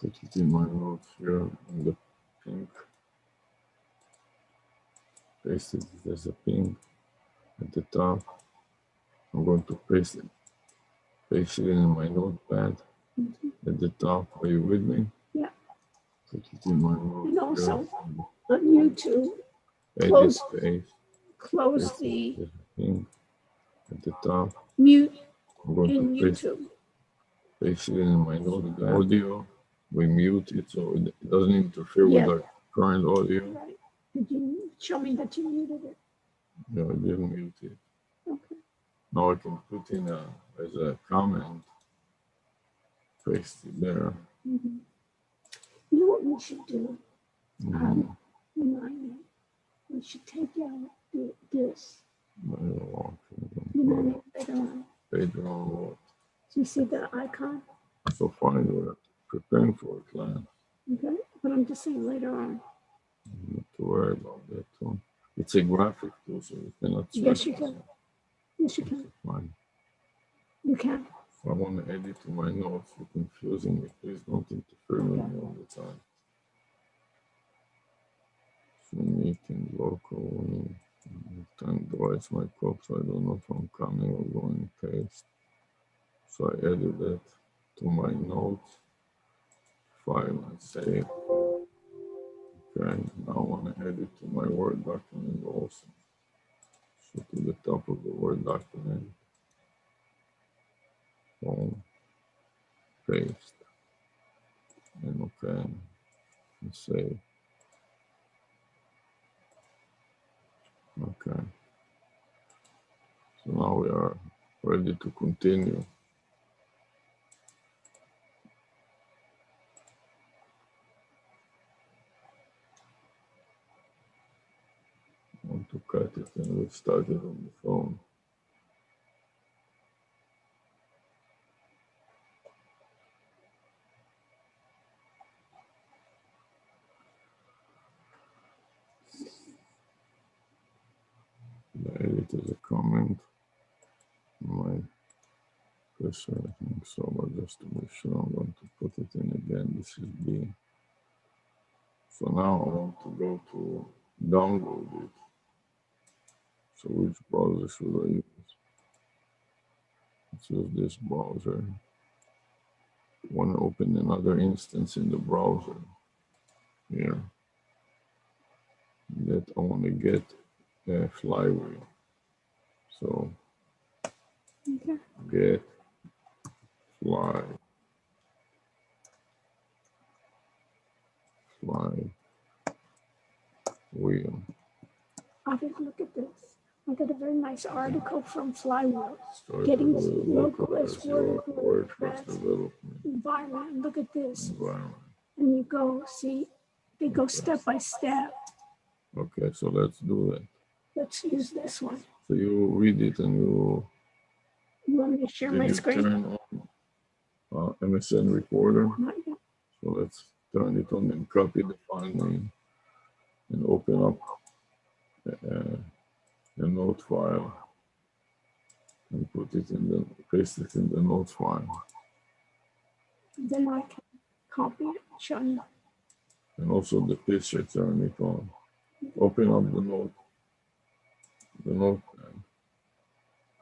Put it in my notes here in the pink. Paste it as a pink at the top. I'm going to paste it in my notepad at the top. Are you with me? Yeah. Put it in my notes. And also on YouTube, close the pink at the top. Mute I'm going in to YouTube. Paste it in my notepad. Audio, we mute it so it doesn't interfere with our current audio. Right. Did you show me that you muted it? No, I didn't mute it. Okay. Now I can put in as a comment. Paste it there. You know what we should do? Remind me. We should take out this. Later on what? Do you see the icon? So fine, we're preparing for a class. Okay, but I'm just saying later on. Not to worry about that too. It's a graphic tool, so you cannot. Yes, you can. Yes, you can. Fine. You can. If I want to edit to my notes, you're confusing me. Please don't interfere with me all the time. So meeting local. Time device my code, so I don't know if I'm coming or going paste. So I added that to my notes file and save. Okay, now I want to add it to my Word document also. So to the top of the Word document, home, paste, and okay, and save. Okay. So now we are ready to continue. I want to cut it and we'll start it on the phone. I edit as a comment. My cursor, I think so, but just to be sure, I'm going to put it in again. This is B. So now I want to go to download it. So which browser should I use? Let's use this browser. I want to open another instance in the browser here. That I want to get a flywheel. So get flywheel. I think look at this. I got a very nice article from Flywheel. Getting local as WordPress environment. Look at this. And you go see, they go step by step. Okay, so let's do that. Let's use this one. So you read it and you want me to share my screen? Turn on MSN recorder. Not yet. So let's turn it on and copy the file name and open up the note file and put it in the, paste it in the note file. Then I can copy it, show you. And also the picture, turn it on. Open up the note. The notepad.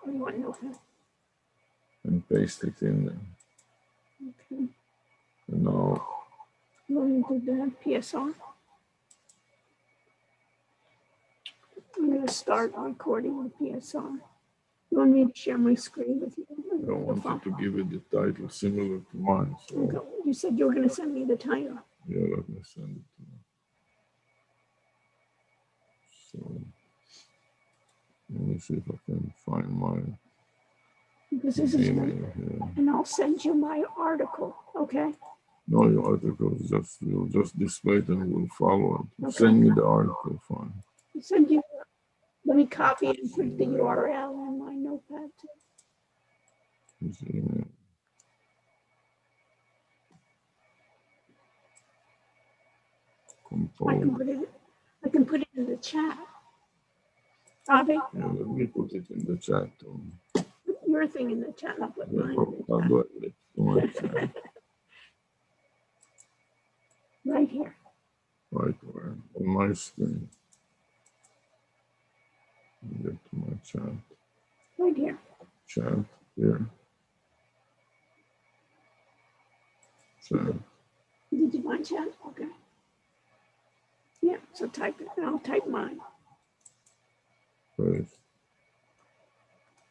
Oh, you want notepad? And paste it in there. Okay. And now. You want me to do the PSR? I'm going to start recording with PSR. You want me to share my screen with you? I wanted to give it the title similar to mine. So. Okay. You said you were going to send me the title. Yeah, let me send it to you. So let me see if I can find my because this is email here. And I'll send you my article, okay? No, your article is just, you'll just display it and we'll follow it. Okay. Send me the article, fine. I'll send you, let me copy and put the URL in my notepad too. This email. I can put it in the chat. Robbie? Yeah, let me put it in the chat too. Put your thing in the chat. I'll put mine in the chat. I'll do it in my chat. Right where? On my screen. Get to my chat. Right here. Chat here. Chat. Did you find chat? Okay. Yeah, so type it. I'll type mine. Right.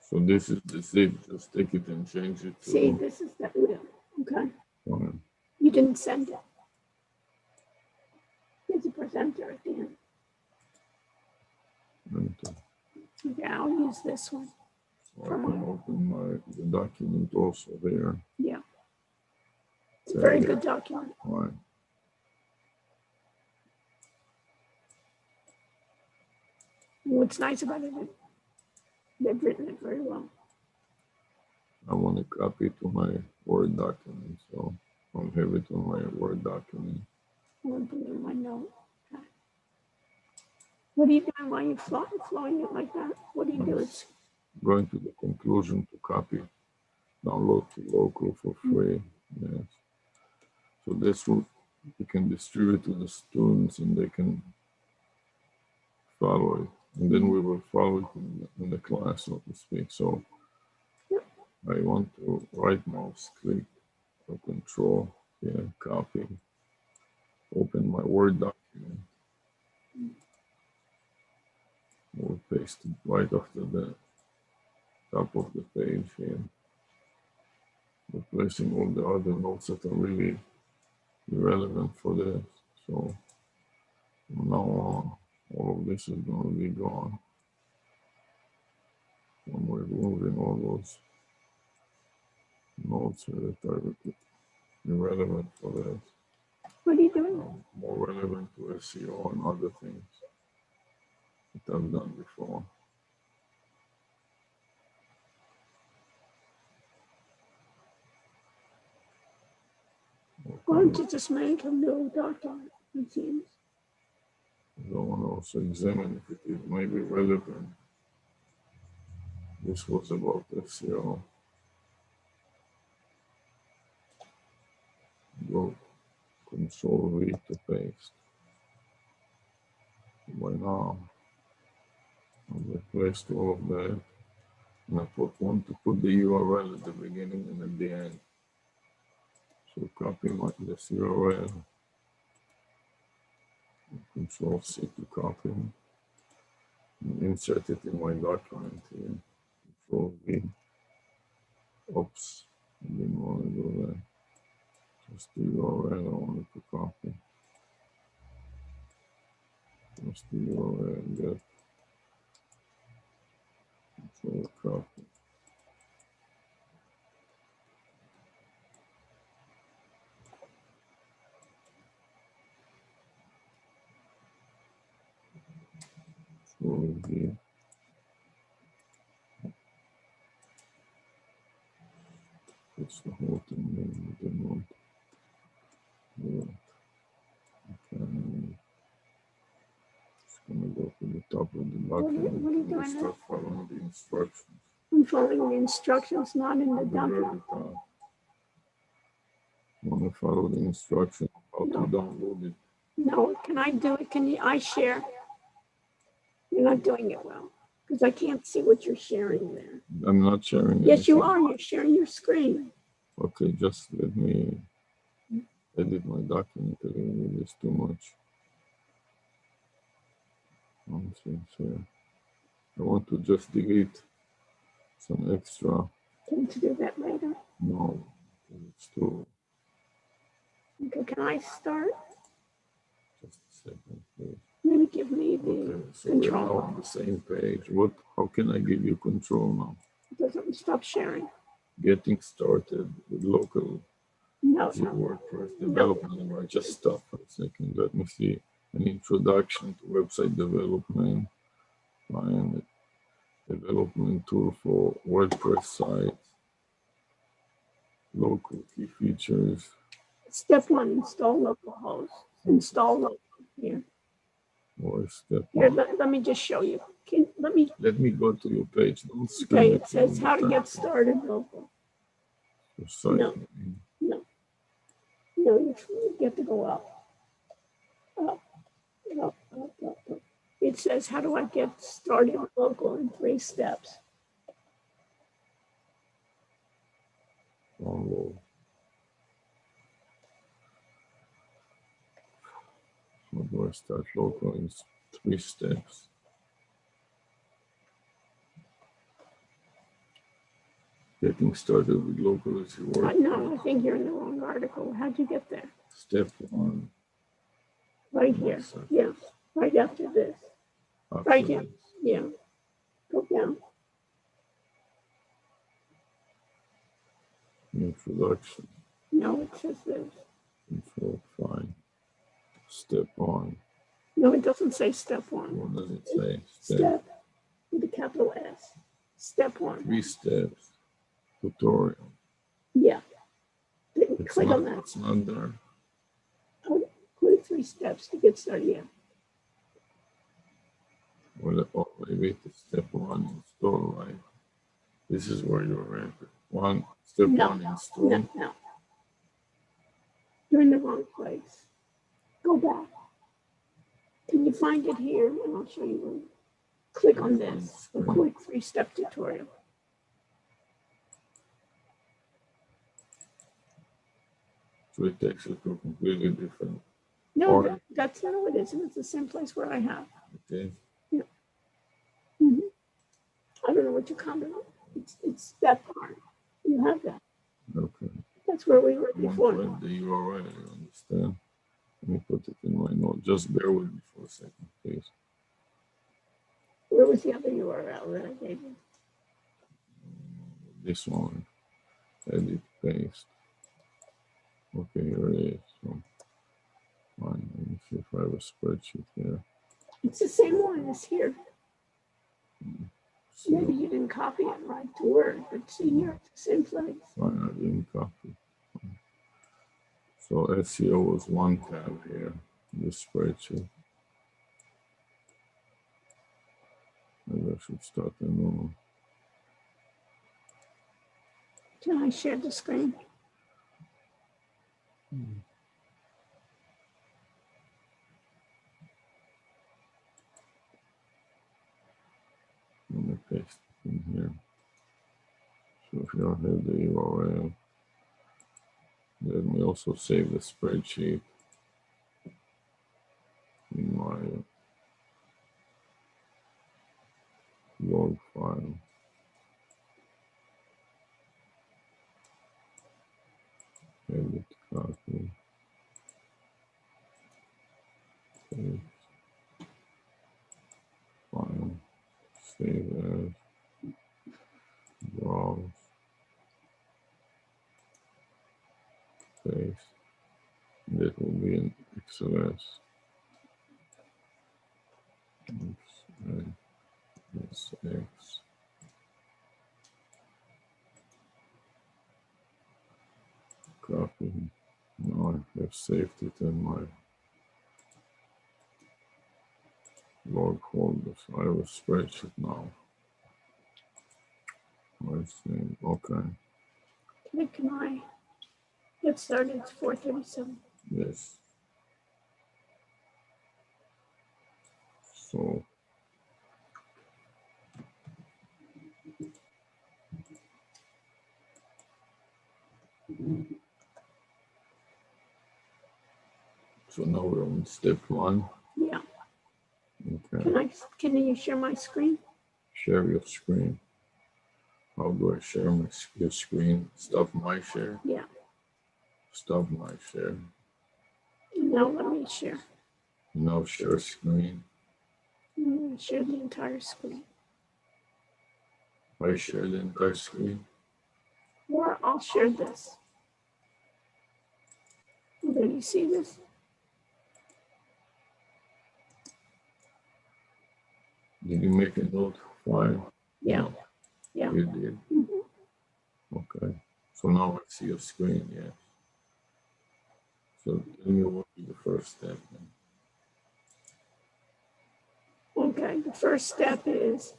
So this is the zip. Just take it and change it to. See, this is the wheel. Okay. Fine. You didn't send it. There's a presenter at the end. Enter. Okay, I'll use this one. So I can open the document also there. Yeah. It's a very good document. Right. What's nice about it, they've written it very well. I want to copy it to my Word document, so I'll have it on my Word document. I'm going to put it in my note. Okay. What are you doing while you're flowing it like that? What do you do? It's going to the conclusion to copy, download to local for free. Yes. So this will, you can distribute to the students and they can follow it. And then we will follow it in the class, so to speak. So I want to right mouse click or control, copy, open my Word document. We'll paste it right after the top of the page here. Replacing all the other notes that are really irrelevant for this. So from now on, all of this is going to be gone. I'm removing all those notes that are irrelevant for this. what are you doing? More relevant to SEO and other things that I've done before. Why don't you just make a new document? It seems. I want to also examine if it is maybe relevant. This was about SEO. Go Control V to paste. By now, I've replaced all of that. And I want to put the URL at the beginning and at the end. So copy this URL. Control C to copy. And insert it in my document here. Control V. Oops, I didn't want to do that. Just the URL I wanted to copy. Just the URL, get. Control copy. Control V. It's the whole thing there. I didn't want to do it. Okay. Just gonna go to the top of the document. What are you doing Start following the instructions. I'm following the instructions, not in the At the very document. top. Want to follow the instructions how No. to download it. No, can I do it? I share? You're not doing it well because I can't see what you're sharing there. I'm not sharing. Yes, you anything. are. You're sharing your screen. Okay, just let me edit my document a little bit. It's too much. Nonsense here. I want to just delete some extra. Can you do that later? No, it's too. Okay, can I start? Just a second, please. Maybe give me the Okay, so we're control. now on the same page. How can I give you control now? It doesn't stop sharing. Getting started with local No, WordPress development. Right, just stop for a second. Let me see. An introduction to website development. Find development tool for WordPress site. Local key features. Step 1, install localhost. Install local here. Or step Here, 1. let me just show you. Let me go to your page. Don't okay, it says how to get started local. No, you get to go up. It says, how do I get started with local in 3 steps? Download. How do I start local in 3 steps? Getting started with local is your work. No, I think you're in the wrong article. How'd you get there? Step 1. Right here. Yeah. Right after this. Right here. Yeah. Go down. Introduction. No, it says this. Control, fine. Step 1. No, it doesn't say step 1. What does it say? Step with a capital S. Step 1. 3 steps. Tutorial. Yeah. Click on that. It's not there. Oh, click 3 steps to get started. Yeah. Well, maybe it's step 1 install, right? This is where you're at. Step 1 install. No. You're in the wrong place. Go back. Can you find it here? And I'll show you where. Click on this. A quick 3-step tutorial. So it takes you to a completely different. No, that's not what it is. It's the same place where I have. Okay. Yeah. I don't know what you're commenting on. It's that part. You have that. Okay. That's where we were before. The URL, you understand? Let me put it in my note. Just bear with me for a second, please. Where was the other URL that I gave you? This one. Edit, paste. Okay, here it is. So, fine. Let me see if I have a spreadsheet here. It's the same one as here. So, Maybe you didn't copy it right to Word, but see here, it's the same place. Fine, I didn't copy. So SEO was 1 tab here in the spreadsheet. Maybe I should start a new one. Can I share the screen? Let me paste it in here. So if you don't have the URL, let me also save the spreadsheet in my log file. Edit, copy, paste, file, save as, browse, paste. That will be an XLS. SX. Copy. Now I have saved it in my log folder. So I have a spreadsheet now. Let's see. Okay. Can I get started? It's 4:37. Yes. So now we're on step 1. Yeah. Okay. Can you share my screen? Share your screen. How do I share your screen? Stop my share? Yeah. Stop my share. Now let me share. Now share screen. I'm going to share the entire screen. I share the entire screen. Or I'll share this. Okay, you see this? Did you make a note file? Yeah. No. Yeah. You did? Okay. So now I see your screen, yeah. So tell me what is the first step then. Okay, the first step is,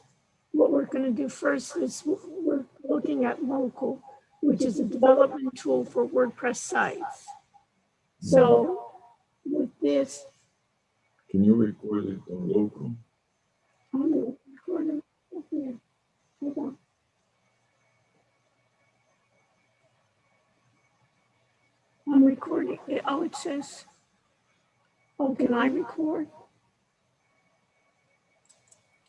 what we're going to do first is we're looking at Local, which is a development tool for WordPress sites. So with this, Can you record it on local? I'm going to record it up here. Hold on. I'm recording it. Oh, it says, oh, can I record?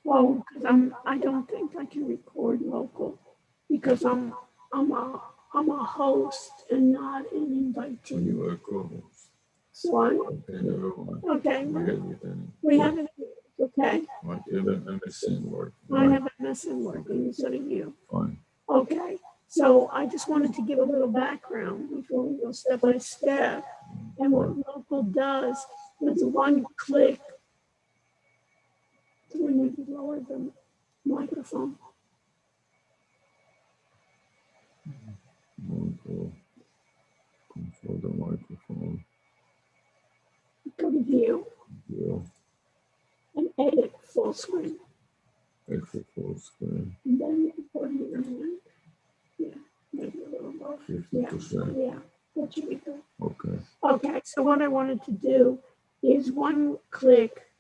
Well, because I don't think I can record local because I'm a host and not an invitee. You are a co-host. So I, Okay, never mind. Okay. We have it anyway. We have it. Okay. Might have an MSN working. I have an MSN working, so do you. Fine. Okay. So I just wanted to give a little background before we go step by step. And what local does is one click. So we need to lower the microphone. Local. Control the microphone. Go to view. View. And edit full screen. Exit full screen. And then you can put it in. Yeah, maybe a little more. 50%. Yeah, that should be good. Okay. Okay, so what I wanted to do is one click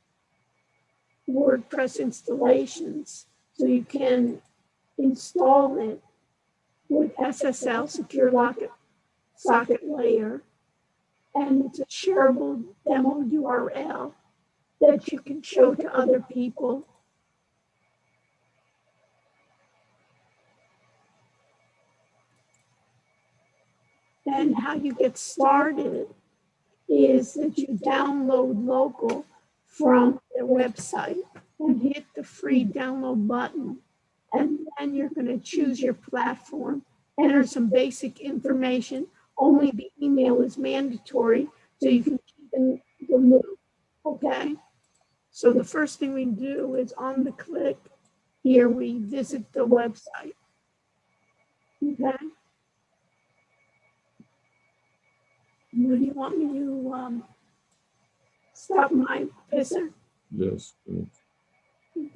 WordPress installations so you can install it with SSL secure socket layer, and it's a shareable demo URL that you can show to other people. And how you get started is that you download local from their website and hit the free download button. And then you're going to choose your platform, enter some basic information. Only the email is mandatory, so you can keep in the loop. Okay. So the first thing we do is on the click here, we visit the website. Okay. What do you want me to stop my pisser? Yes, please.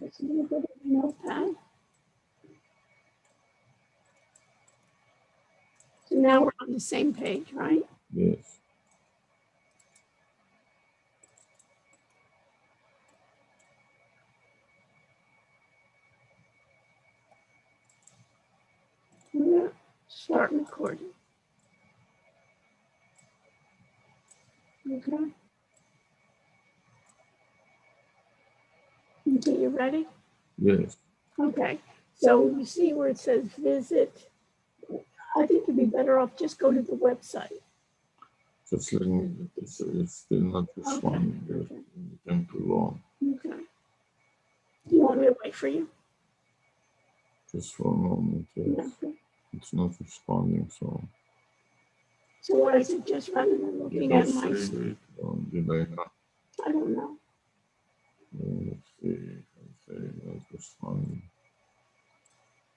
Just a little bit of a notepad. So now we're on the same page, right? Yes. We're going to start recording. Okay. Okay, you ready? Yes. Okay. So you see where it says visit. I think you'd be better off just go to the website. Just let me get this. It's still not responding. Okay. It became too long. Okay. Do you want me to wait for you? Just for a moment. Yes. Okay. It's not responding, so. So what I suggest rather than looking at my, Did I not? I don't know. Let's see if I say not responding.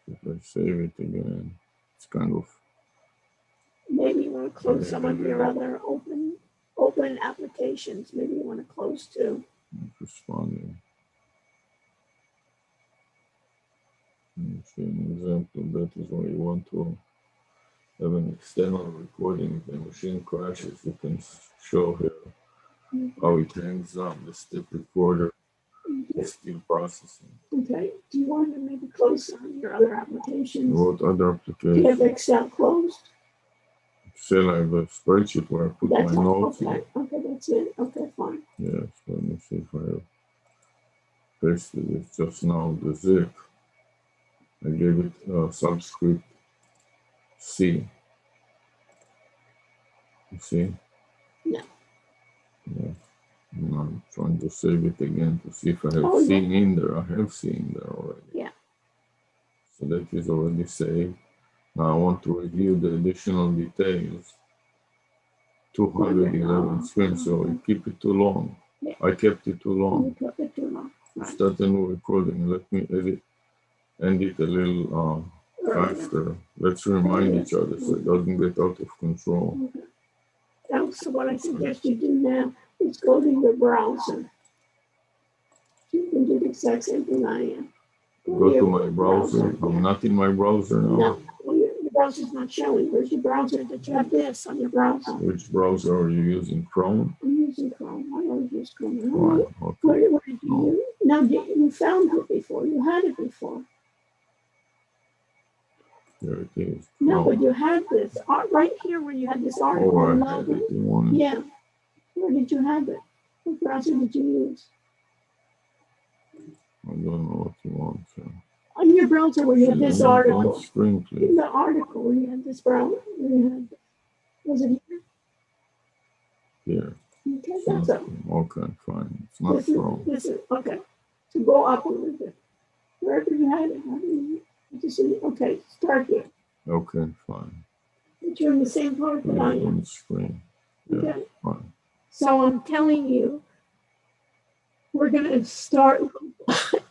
If I save it again, it's kind of. Maybe you want to close some of your other open applications. Maybe you want to close too. Not responding. Let's see an example. That is why you want to have an external recording. If the machine crashes, you can show here how it hangs up. The step recorder is still processing. Okay. Do you want to maybe close some of your other applications? What other Do you have applications? Excel closed? Excel, I have a spreadsheet where I put That's my all. notes. Okay. Okay, that's it. Okay, fine. Yes, let me see if I have pasted it just now. The zip. I gave it subscript C. You see? No. Yeah. Now I'm trying to save it again to see if I have C in there. I have C in there already. Yeah. So that is already saved. Now I want to review the additional details. 211 screens, so I keep it too long. Yeah. I kept it too long. You kept it too long. Right. Start a new recording. Let me end it a little faster. Let's remind each other so it doesn't get out of control. Okay. So what I suggest you do now is go to your browser. You can do the exact same thing I am. Go to my browser. I'm not in my browser now. No, well, your browser's not showing. Where's your browser that you have this on your browser? Which browser are you using? Chrome? I'm using Chrome. I always use Chrome. Fine. Okay. What did you use? No, you found it before. You had it before. There it is. No, but you had this right here where you had this article. Oh, I had it. Yeah. Where did you have it? What browser did you use? I don't know what you want. So. On your browser where you had this article. On screen, please. In the article where you had this browser, where you had, was it here? Here. Okay, that's it. Okay, fine. It's not Chrome. This is, okay. So go up a little bit. Wherever you had it, okay, start here. Okay, fine. But you're in the same part that I am. On the screen. Yeah, okay. Fine. So I'm telling you, we're going to start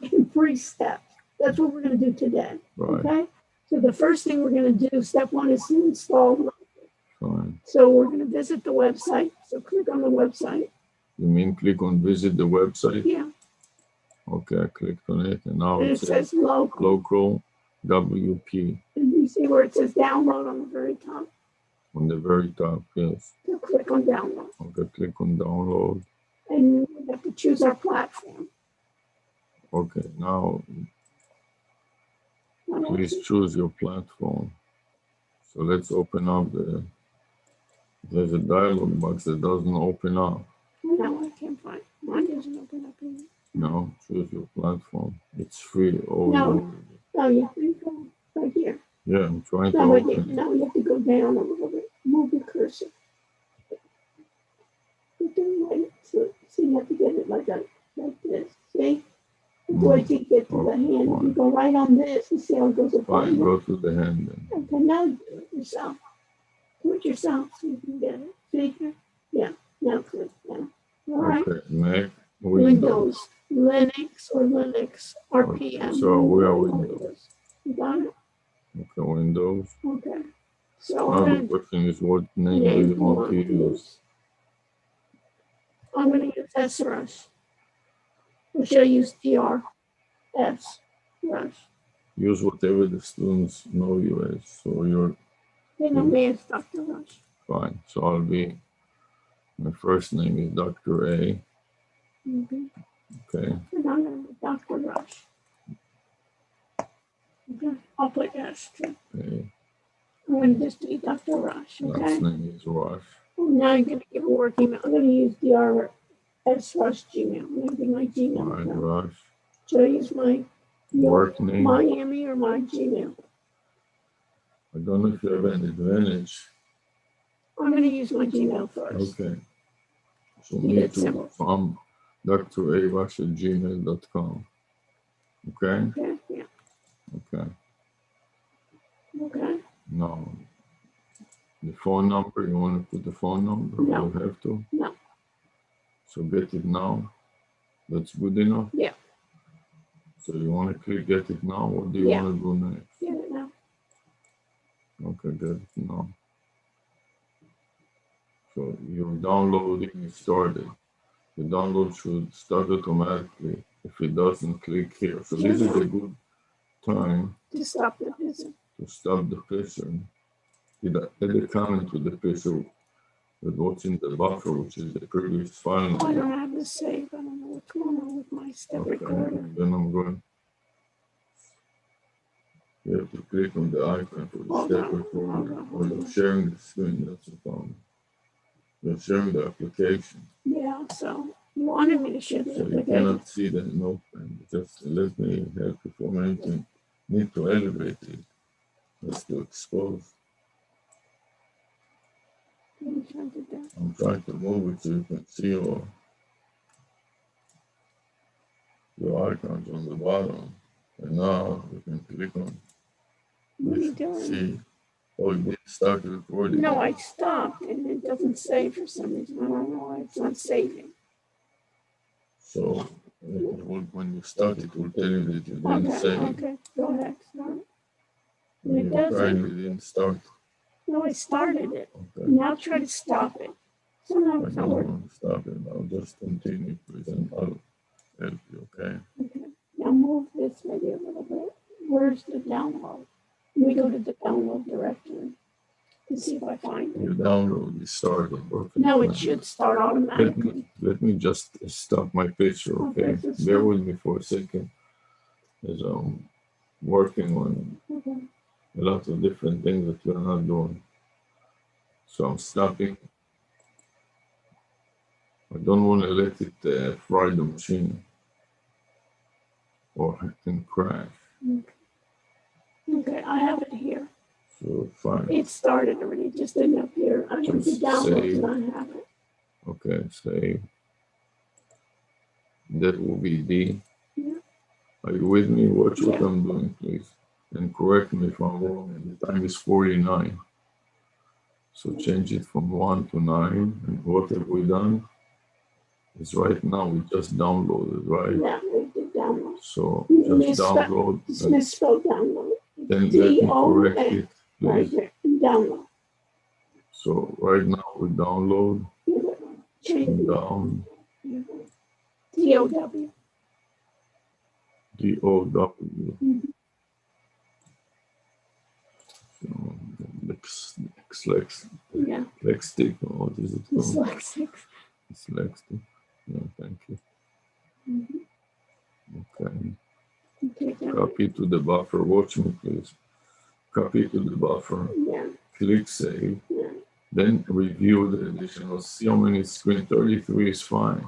in 3 steps. That's what we're going to do today. Right. Okay? So the first thing we're going to do, step 1, is to install. Fine. So we're going to visit the website. So click on the website. You mean click on visit the website? Yeah. Okay, I clicked on it, and now it says local WP. And you see where it says download on the very top? On the very top, yes. So click on download. Okay, click on download. And we have to choose our platform. Okay, now please choose your platform. So let's open up there's a dialog box that doesn't open up. No, I can't find. Mine doesn't open up either. No, choose your platform. It's free. No, yeah, you go right here. Yeah, I'm trying to open it. No, you have to go down a little bit. Move your cursor. So you have to get it like this. See? Wait till you get to the hand. You go right on this and see how it goes up. Fine, go to the hand then. Okay, now do it yourself. Do it yourself so you can get it. See here? Yeah, now click now. All right. Okay, Mac, Windows, Linux or Linux, RPM. So we are Windows. You got it? Okay, Windows. Okay. So now the question is, what name do you want to use? I'm going to use ARush. Or should I use DRS Rush? Use whatever the students know you as. So they know me as Dr. Rush. Fine. So I'll be, my first name is Dr. A. Mm-hmm. Okay. And I'm going to be Dr. Rush. Okay. I'll put S too. Okay. I'm going to just be Dr. Rush. Okay. Last name is Rush. Now I'm going to give a work email. I'm going to use DRS Rush Gmail. I'm going to do my Gmail. Right, Rush. Should I use my work name? Miami or my Gmail? I don't know if you have an advantage. I'm going to use my Gmail first. Okay. So me too. I'm drarush@gmail.com. Okay? Okay, yeah. Okay. Okay. Now, the phone number, you want to put the phone number? No. You have to? No. So get it now. That's good enough? Yeah. So you want to click get it now? What do you want to do next? Get it now. Okay, get it now. So your downloading is started. The download should start automatically. If it doesn't, click here. So this is a good time to stop the picture. To stop the picture. Add a comment to the picture with what's in the buffer, which is the previous file. I don't have the save. I don't know what's going on with my step recorder. Then I'm going. You have to click on the icon for the step recorder. Or you're sharing the screen. That's the problem. You're sharing the application. Yeah, so you wanted me to share the application. So you cannot see the notepad. Just let me help you for anything. Need to elevate it. Just to expose. I'm trying to move it so you can see your icons on the bottom. And now you can click on. What are you doing? See. Oh, you didn't start recording. No, I stopped and it doesn't save for some reason. I don't know why it's not saving. So when you start, it will tell you that you didn't save. Okay, go ahead. Start. You apparently didn't start. No, I started it. Okay. Now try to stop it. So now it's not working. Stop it. I'll just continue, please, and I'll help you, okay? Okay. Now move this maybe a little bit. Where's the download? We go to the download directory. Let's see if I find Your it. download is started. No, it should start automatically. Let me just stop my picture, okay? Bear with me for a second, as I'm working on a lot of different things that you're not doing. So I'm stopping. I don't want to let it fry the machine or it can crash. Okay, I have it here. So fine. It started already, just didn't appear. I went to download and I have it. Okay, save. That will be D. Yeah. Are you with me? Watch what I'm doing, please. And correct me if I'm wrong. And the time is 49. So change it from 1 to 9. And what have we done? Is right now we just downloaded, right? Yeah, we did download. So just download. Just misspelled download. Then let me correct it, please. Right there, download. So right now we download. Change down. DOW. DOW. Dyslexic, what is it called? Dyslexic. Yeah, thank you. Okay. Copy to the buffer. Watch me, please. Copy to the buffer. Click save. Then review the additional. See how many screen. 33 is fine.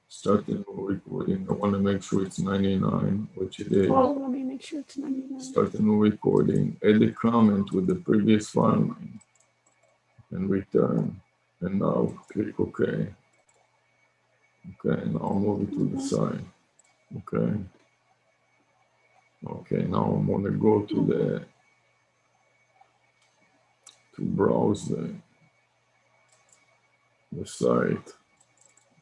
Start the new recording. I want to make sure it's 99, which it is. Oh, let me make sure it's 99. Start the new recording. Add a comment with the previous file name. And return. And now click OK. Okay, now I'll move it to the side. Okay. Okay, now I'm gonna go to browse the site.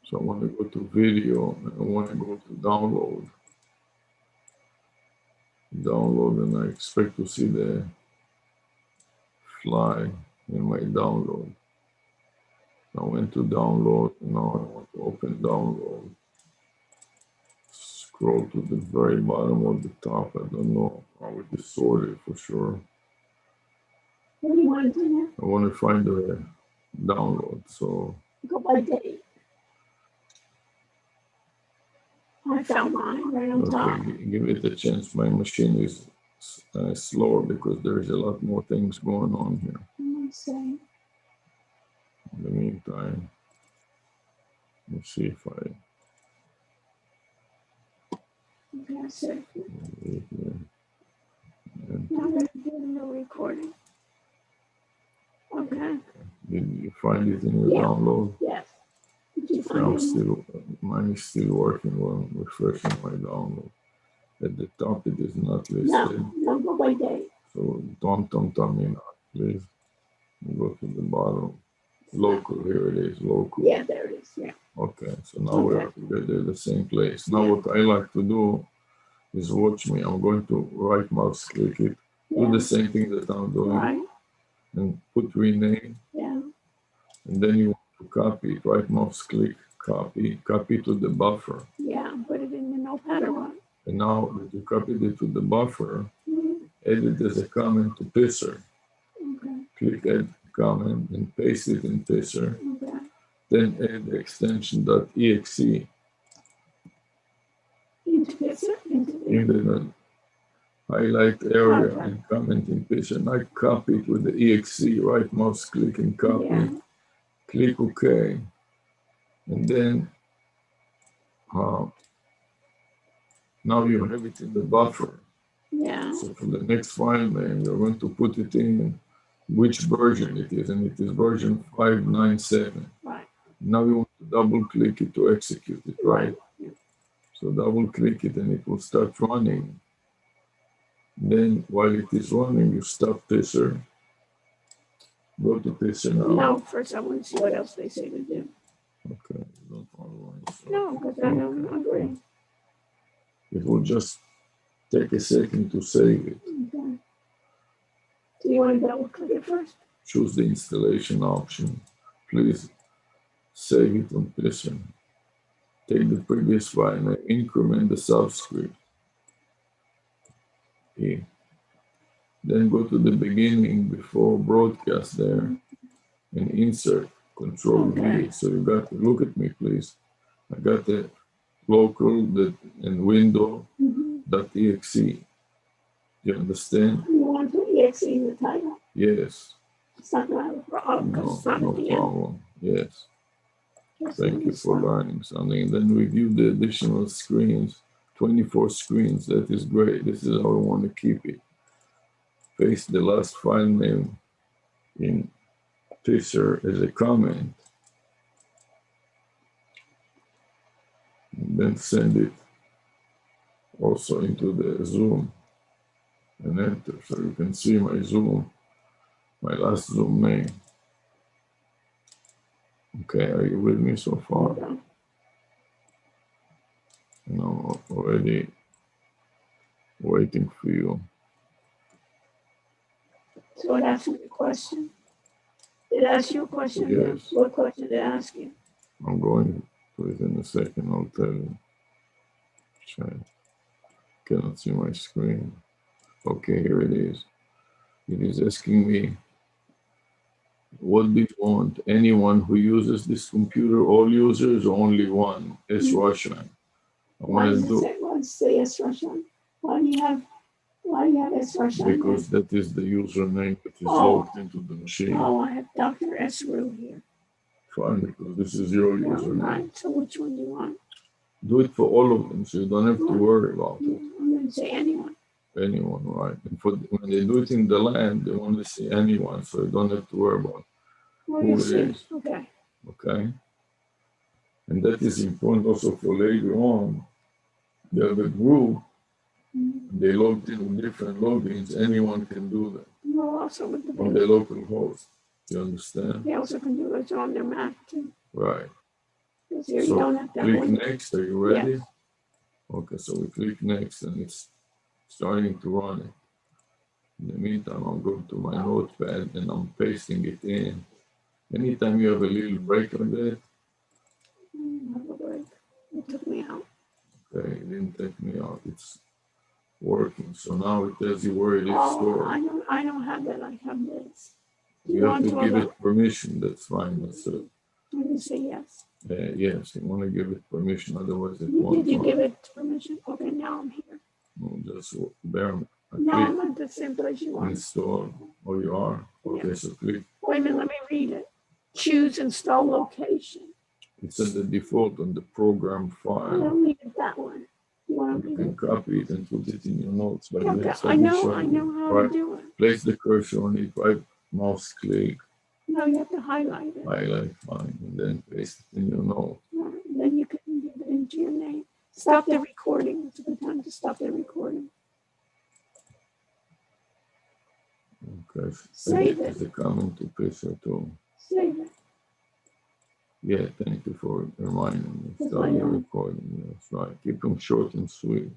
So I want to go to video and I want to go to download. Download, and I expect to see the fly in my download. I went to download, and now I want to open download. Scroll to the very bottom of the top. I don't know how it is sorted for sure. What do you want to do now? I want to find the download, so. Go by date. I found mine right on top. Give it a chance. My machine is slower because there's a lot more things going on here. Let's see. In the meantime, let's see if I. Okay, so now we're doing the recording. Okay. Did you find it in your download? Yes. Did you find it? Mine is still working while I'm refreshing my download. At the top, it is not listed. No, go by date. So don't tell me not, please. Go to the bottom. Local, here it is, local. Yeah, there it is, yeah. Okay, so now we're at the same place. Now what I like to do is watch me. I'm going to right mouse click it, do the same thing that I'm doing, and put rename. Yeah. And then you want to copy it, right mouse click, copy to the buffer. Yeah, put it in the notepad or what? And now that you copied it to the buffer, add it as a comment to Pisser. Okay. Click add comment and paste it in Pisser. Okay. Then add the extension .exe. Into Pisser? In the highlight area and comment in Pisser. And I copy it with the exe, right mouse click and copy. Yeah. Click OK. And then now you have it in the buffer. Yeah. So for the next file name, you're going to put it in which version it is, and it is version 597. Right. Now you want to double click it to execute it, right? Yeah. So double click it and it will start running. Then while it is running, you stop Pisser. Go to Pisser now. No, first I want to see what else they say to do. Okay, you don't follow it. So. No, because I don't agree. It will just take a second to save it. Okay. Do you want to double click it first? Choose the installation option. Please save it on Pisser. Take the previous file and increment the subscript. E. Then go to the beginning before broadcast there and insert Control V. So you got to look at me, please. I got the local and window.exe. You understand? You want to exe in the title? Yes. It's not going to have a problem. No problem. Yes. Thank you for learning something. And then review the additional screens. 24 screens. That is great. This is how I want to keep it. Paste the last file name in Fisher as a comment. And then send it also into the Zoom and enter. So you can see my Zoom, my last Zoom name. Okay, are you with me so far? And I'm already waiting for you. So it asked me a question. It asked you a question? Yes. What question did it ask you? I'm going to it in a second, I'll tell you. I cannot see my screen. Okay, here it is. It is asking me, what do you want? Anyone who uses this computer, all users, or only one? ARush Channel. Why does it say ARush Channel? Why do you have ARush Channel? Because that is the username that is logged into the machine. Oh, I have Dr. Esru here. Fine, because this is your username. Right, so which one do you want? Do it for all of them, so you don't have to worry about it. I'm going to say anyone. Anyone, right? And when they do it in the land, they want to see anyone, so you don't have to worry about who it is. Okay. Okay? And that is important also for later on. They have a group, they logged in with different logins, anyone can do that. No, also with the on the local host. You understand? They also can do it on their Mac too. Right. Here so you don't have that click one. next. Are you ready? Yes. Okay, so we click next and it's starting to run it. In the meantime, I'll go to my notepad and I'm pasting it in. Anytime you have a little break like that, Have a break. It took me out. okay, it didn't take me out. It's working. So now it tells you where it is stored. I don't have that. I have this. You have to give it permission. That's fine. That's it. I can say yes. Yes, you want to give it permission, otherwise it won't. Did you give it permission? Okay, now I'm here. No, just bear me. No, I'm at the same place you are. Install. Oh, you are? Okay, Yeah. so click. Wait a minute, let me read it. Choose install location. It's at the default on the program I file. don't need it that one. You can copy it and put it in your notes. But okay, I know how to do it. Place the cursor on it, right mouse click. No, you have to highlight it. Highlight, fine, and then paste it in your note. Then you can give it into your name. Stop the recording. It's a good time to stop the recording. Okay. Save it. Is it coming to picture too? Save it. Yeah, thank you for reminding me. Start the recording. That's right. Keep them short and sweet.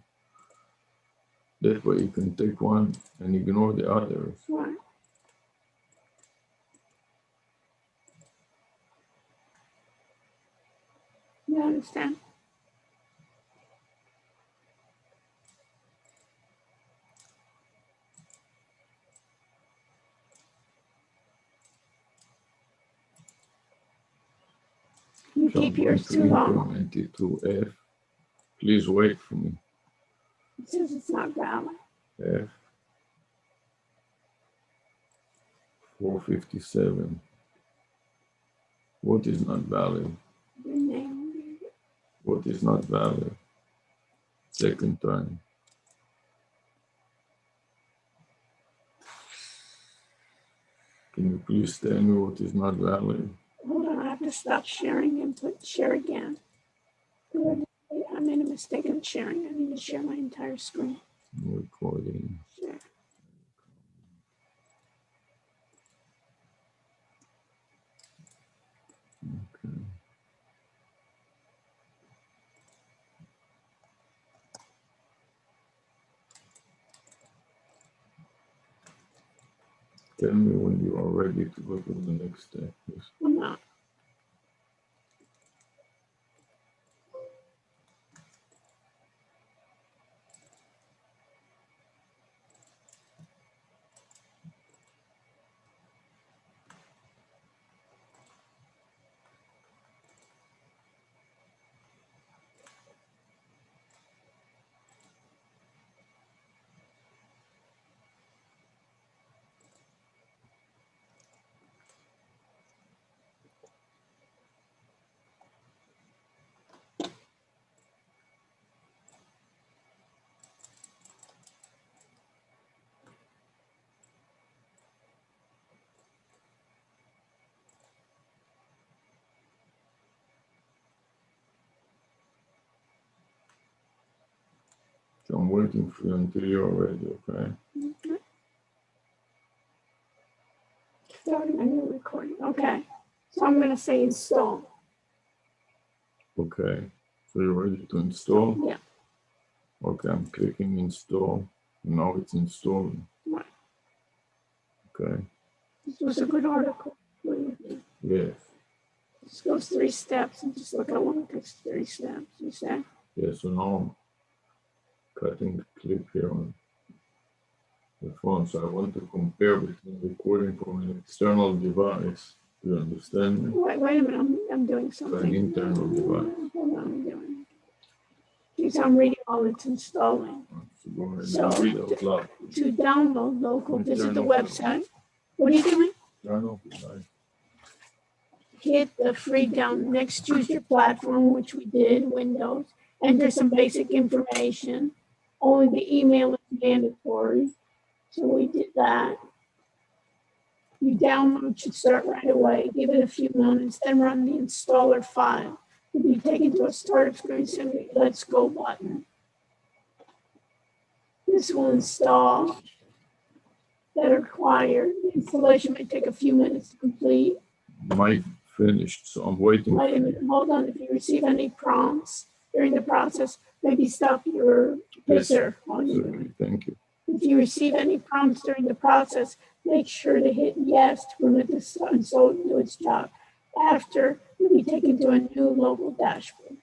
That way you can take one and ignore the others. Right. You understand? You keep yours too long. Implement it to F. Please wait for me. It says it's not valid. F 457. What is not valid? Your name. What is not valid? Second time. Can you please tell me what is not valid? Hold on, I have to stop sharing and share again. I made a mistake in sharing. I need to share my entire screen. Recording. Share. Okay. Tell me when you are ready to go to the next step, please. I'm not. I'm waiting for you until you're ready, okay? Okay. Starting a new recording. Okay. So I'm going to say install. Okay. So you're ready to install? Yeah. Okay, I'm clicking install. Now it's installing. Right. Okay. This was a good article. Yes. This goes 3 steps and just look how long it takes 3 steps. You say? Yeah, so now I'm cutting the clip here on the phone. So I want to compare between recording from an external device. Do you understand me? Wait a minute. I'm doing something. An internal device. Hold on, I'm doing. Geez, I'm reading all it's installing. So go ahead So and read out loud. to download local, visit the website. What are you doing? Turn off the light. Hit the free down. Next, choose your platform, which we did, Windows. Enter some basic information. Only the email is mandatory. So we did that. You download should start right away. Give it a few minutes, then run the installer file. You'll be taken to a startup screen, simply let's go button. This will install that are required. The installation may take a few minutes to complete. Might finished, so I'm waiting. Wait a minute, hold on. If you receive any prompts during the process, maybe stop your pisser while you're doing it. Thank you. If you receive any prompts during the process, make sure to hit yes to permit the install to do its job. After, you'll be taken to a new local dashboard.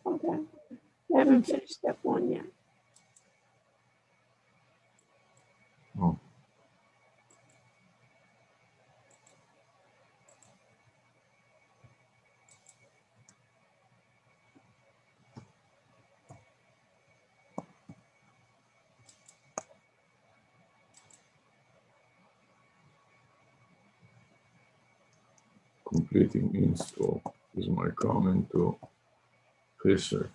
Okay. You haven't finished step 1 yet. Oh. Completing install is my comment to Fisher.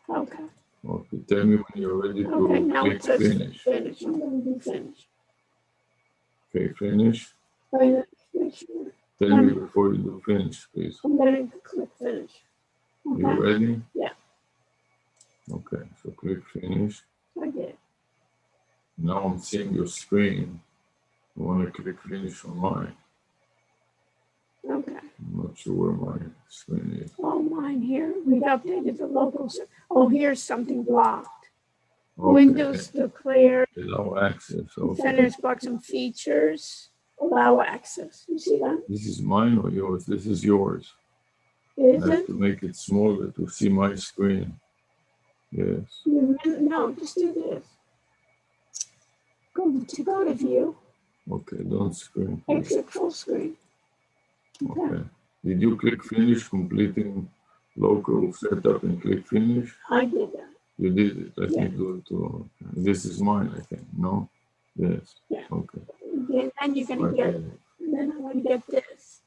Okay. Okay, tell me when you're ready to Okay, now click it says finish. finish. I'm going to do finish. Okay, finish. Make sure. Tell me before you do finish, please. I'm going to click finish. Okay. You ready? Yeah. Okay, so click finish. I did. Now I'm seeing your screen. I want to click finish on mine. Okay. I'm not sure where my screen is. Oh, mine here. We've updated the local. Oh, here's something blocked. Okay. Windows declared. Allow access. Okay. Centers box and features. Allow access. You see that? This is mine or yours? This is yours. Is I have it? to make it smaller to see my screen. Yes. No, just do this. Go to view. Okay, don't screen. Exit full screen. Okay. Did you click finish, completing local setup and click finish? I did that. You did it. Let me do it too. This is mine, I think. No? Yes. Yeah. Okay. Then you're going to get, then I'm going to get this.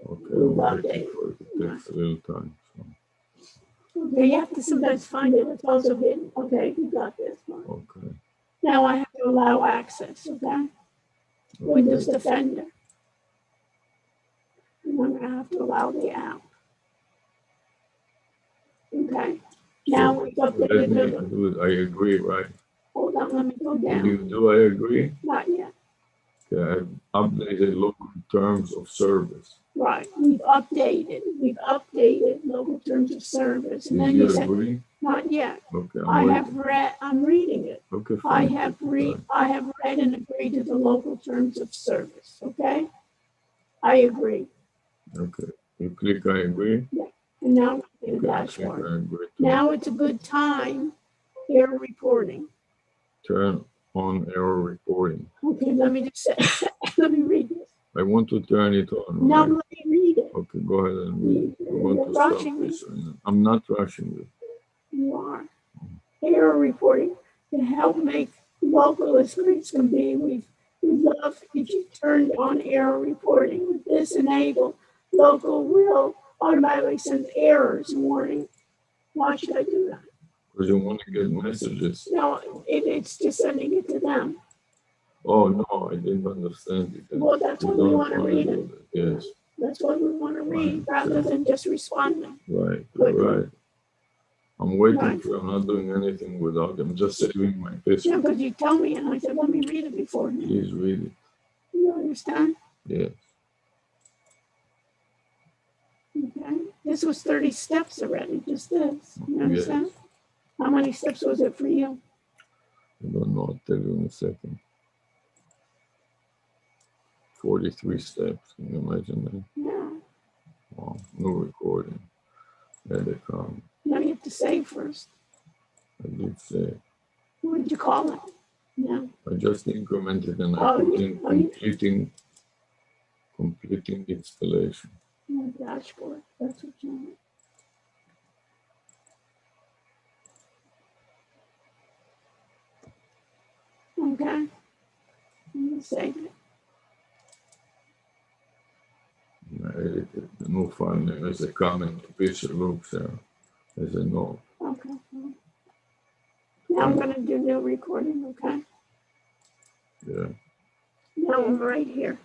Okay, I'm waiting for it. It takes a little time. So. Okay, you have to sometimes find it. It's also hidden. Okay, you got this one. Okay. Now I have to allow access, okay? Windows Defender. And I'm going to have to allow the app. Okay. Now we've updated the. I agree, right? Hold on, let me go down. You do I agree? Not yet. Okay, I've updated local terms of service. Right. We've updated local terms of service. And then you said, agree? not yet. Okay. I'm reading it. Okay. I Fine. have read and agreed to the local terms of service. Okay. I agree. Okay. You click I agree. Yeah. And now I'm in the Okay, dashboard. I agree too. Now it's a good time. Error reporting. Turn on error reporting. Okay, let me just say, let me read this. I want to turn it on. Now Right? let me read it. Okay, go ahead and read it. I want You're to stop rushing me. this. Right now. I'm not rushing you. You are. Error reporting to help make local as great as can be. We'd love if you turned on error reporting. With this enabled, local will automatically send errors and warning. Why should I do that? Because you want to get messages. No, it's just sending it to them. Oh, no, I didn't understand it. Well, that's what we want to read it. Yes. That's what we want to read rather than just responding. Right, Quickly. right. I'm waiting Right. for. I'm not doing anything without. I'm just saving my picture. Yeah, because you tell me, and I said, let me read it before. Please read it. You understand? Yes. Okay. This was 30 steps already, just this. You Yes. understand? How many steps was it for you? I don't know. I'll tell you in a second. 43 steps. Can you imagine that? Yeah. Wow. No recording. There they come. Now you have to save first. I did say. What did you call it? Yeah. I just incremented and I put in completing installation. Yeah, dashboard. That's what you want. Okay. I'm going to save it. I edited the new file name as a comment. Picture looks there as a note. Okay. Now I'm going to do new recording, okay? Yeah. Now I'm right here.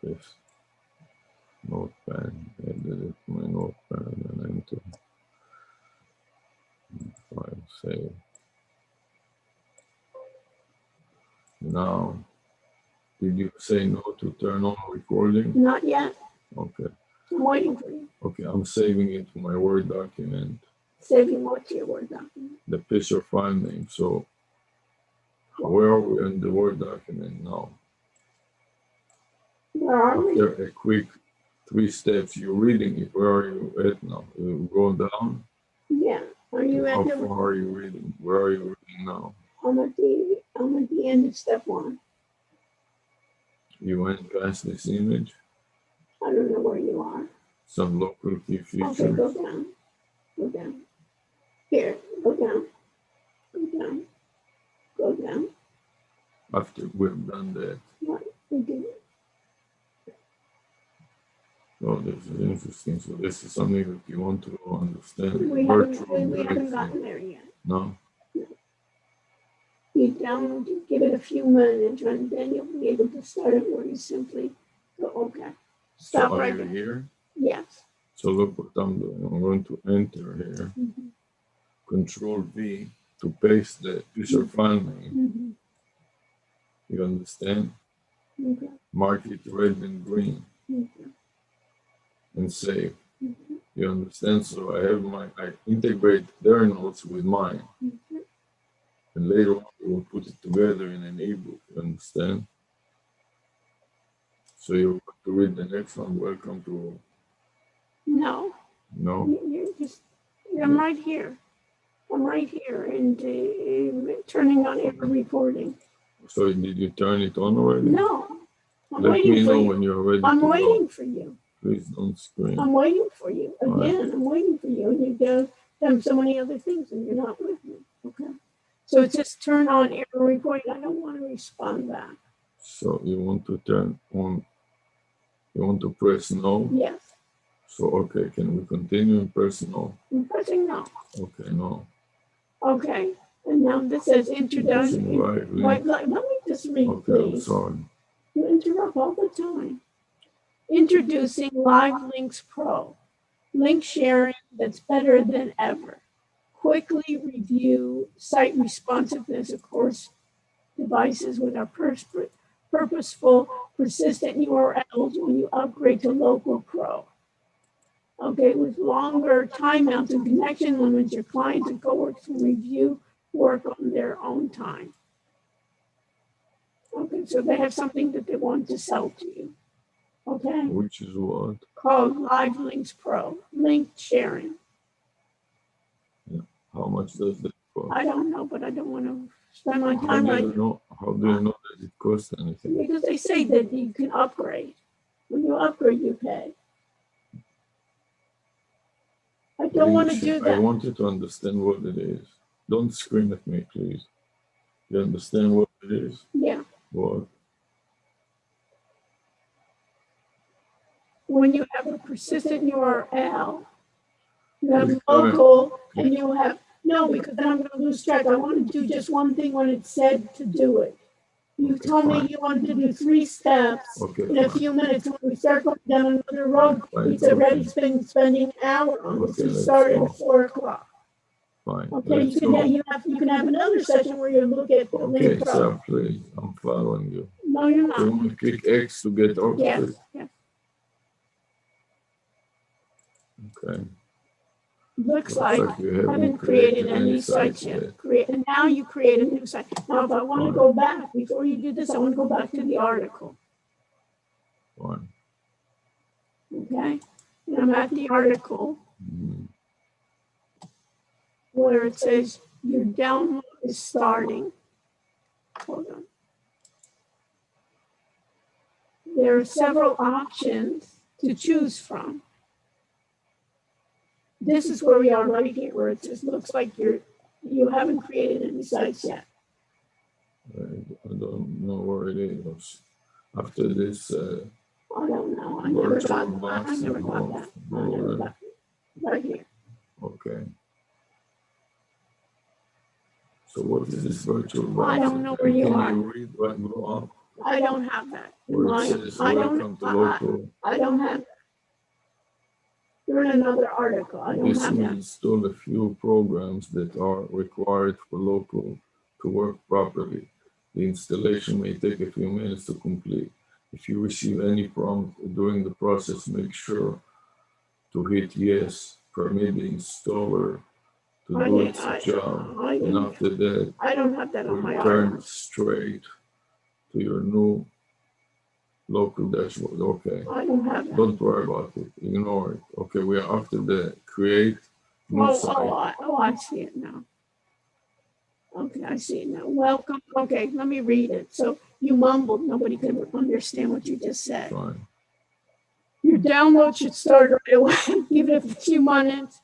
This notepad. I edited my notepad and enter. File save. Now, did you say no to turn on recording? Not yet. Okay. I'm waiting for you. Okay, I'm saving it to my Word document. Saving what to your Word document? The picture file name. So, where are we in the Word document now? Where are we? After a quick 3 steps, you're reading it. Where are you at now? You go down? Yeah. Are you How at the... far are you reading? Where are you reading now? I'm at the end of step 1. You went past this image? I don't know where you are. Some local key features? Okay, go down. Go down. Here, go down. Go down. Go down. After we've done that. Right, we did it. Oh, this is interesting. So this is something that you want to understand. We haven't gotten there yet. No? You download it, give it a few minutes, and then you'll be able to start it where you simply go, okay. Stop so right are you there. Here? Yes. So look what I'm doing. I'm going to enter here. Mm-hmm. Control V to paste the picture file name. Mm-hmm. You understand? Okay. Mark it red and green. Okay. And save. Mm-hmm. You understand? So I integrate their notes with mine. Mm-hmm. And later on, we will put it together in an ebook. You understand? So you're going to read the next one. Welcome to. No. No? I'm right here. I'm right here and turning on error reporting. So did you turn it on already? No. Let me know when you're ready. I'm waiting for you. Please don't scream. I'm waiting for you. Again, I'm waiting for you. And you've done so many other things and you're not with me. Okay. So it says turn on error reporting. I don't want to respond back. So you want to turn on, you want to press no? Yes. So, okay, can we continue and press no? I'm pressing no. Okay, no. Okay. And now this says introduction. Let me just read, okay, please. I'm sorry. You interrupt all the time. Introducing Live Links Pro. Link sharing that's better than ever. Quickly review site responsiveness of course devices with our purposeful, persistent URLs when you upgrade to Local Pro. Okay, with longer timeouts and connection limits, your clients and coworkers can review work on their own time. Okay, so they have something that they want to sell to you. Okay? Which is what? Called Live Links Pro. Link sharing. Yeah. How much does that cost? I don't know, but I don't want to spend my time How do you know that it costs anything? Because they say that you can upgrade. When you upgrade, you pay. I don't want to do that. I want you to understand what it is. Don't scream at me, please. You understand what it is? Yeah. What? When you have a persistent URL, you have local, and you have, no, because then I'm going to lose track. I want to do just one thing when it's said to do it. You told me you wanted to do 3 steps. Okay, in a few minutes. When we start going down another road, it's already spending an hour on this. We started at 4 o'clock. Fine. Okay, you can have another session where you look at the link. Okay, so please, I'm following you. No, you're not. You want to click X to get out of it? Yes. Okay. Looks like you haven't created any sites yet. And now you create a new site. Now, if I want to go back, before you do this, I want to go back to the article. Fine. Okay? And I'm at the article where it says your download is starting. Hold on. There are several options to choose from. This is where we are right here, where it says, looks like you haven't created any sites yet. I don't know where it is. After this, I don't know. I never got that. Right here. Okay. So what is this virtual box? I don't know where you are. Can you read what go up? I don't have that. Where it says, welcome to local. I don't have that. You're in another article. I don't have that. This will install a few programs that are required for local to work properly. The installation may take a few minutes to complete. If you receive any prompt during the process, make sure to hit yes, permit the installer to do its job. And after that, I don't have that on my return straight to your new local dashboard. Okay. I don't have that. Don't worry about it. Ignore it. Okay, we are after the create new site. I see it now. Okay, I see it now. Welcome. Okay, let me read it. So you mumbled. Nobody could understand what you just said. Fine. Your download should start right away. Give it a few moments,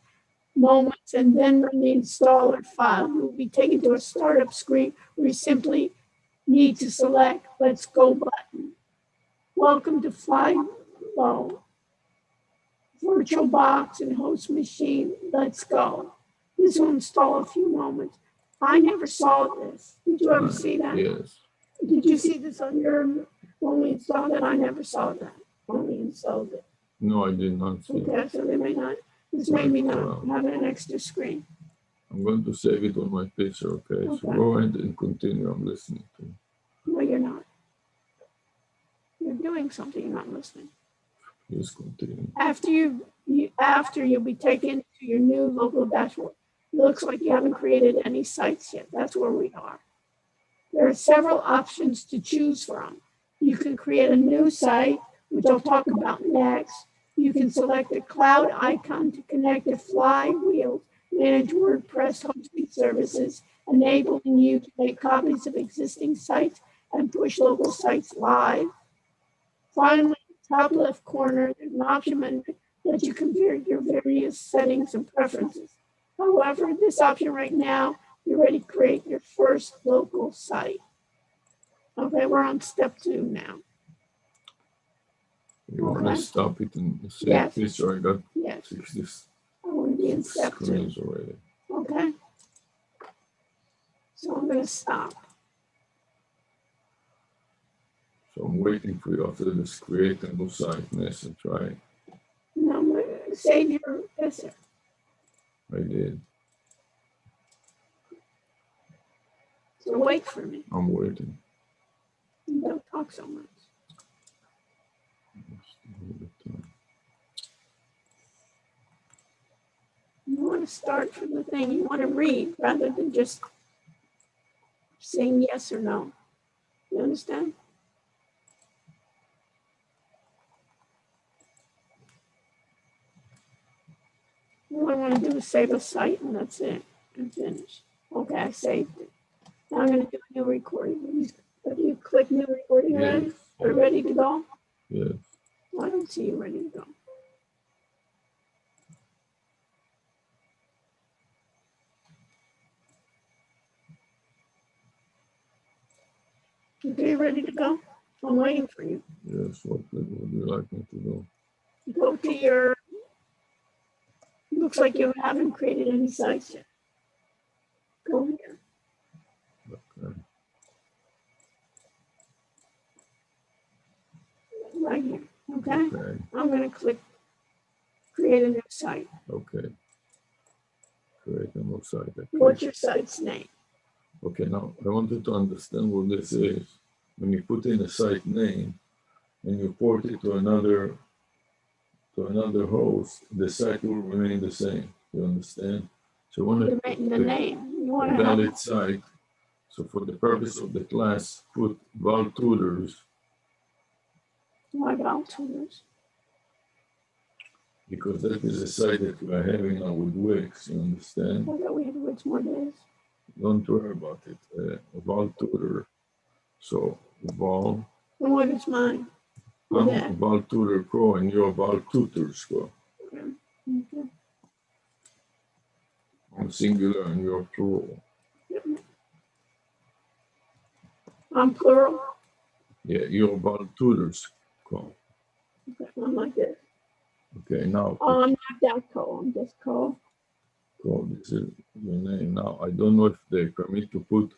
and then run the installer file. You will be taken to a startup screen where you simply need to select Let's Go button. Welcome to FlyWheel, VirtualBox and host machine. Let's go. This will install a few moments. I never saw this. Did you ever see that? Yes. Did you see this on your when we installed it? I never saw that when we installed it. No, I did not see it. Okay, so they may not. This made me not have an extra screen. I'm going to save it on my picture, okay? So go ahead and continue. I'm listening to you. No, you're not. You're doing something, you're not listening. Please continue. After you'll be taken to your new local dashboard. It looks like you haven't created any sites yet. That's where we are. There are several options to choose from. You can create a new site, which I'll talk about next. You can select a cloud icon to connect to FlyWheel, manage WordPress hosting services, enabling you to make copies of existing sites and push local sites live. Finally, top left corner, there's an option menu that you configure your various settings and preferences. However, this option right now, you're ready to create your first local site. Okay, we're on step 2 now. You want to stop it and say, please, I got 60 I want to be in step 2 already. Okay. So I'm going to stop. So I'm waiting for you after this create a new site message, right? No, I'm going to save your answer. I did. So wait for me. I'm waiting. Don't talk so much. You want to start from the thing you want to read rather than just saying yes or no. You understand? All I want to do is save a site and that's it. And finish. Okay, I saved it. Now I'm going to do a new recording. Have you click new recording already? Are you ready to go? Yes. I don't see you ready to go. Okay, ready to go? I'm waiting for you. Yes, what would you like me to do? Go to your, looks like you haven't created any sites yet. Go here. Okay. right here. Okay? Okay. I'm going to click create a new site. Okay. Create a new site. What's your site's name? Okay, now I wanted to understand what this is. When you put in a site name and you port it to another host, the site will remain the same. You understand? So when the name. You want a to valid have site, so for the purpose of the class, put val tutors, why val tutors? because that is a site that we are having now with Wix. You understand? I thought we had which one is. Don't worry about it. Val tutor. So val. And what is mine? I'm val tutor pro and you're val tutors pro. Okay. Okay. I'm singular and you're plural. I'm plural. Yeah, you're val tutors pro. Okay. I'm like this. Okay, now. Oh, I'm not that co. I'm just co. Cool. This is your name. Now I don't know if they permit to put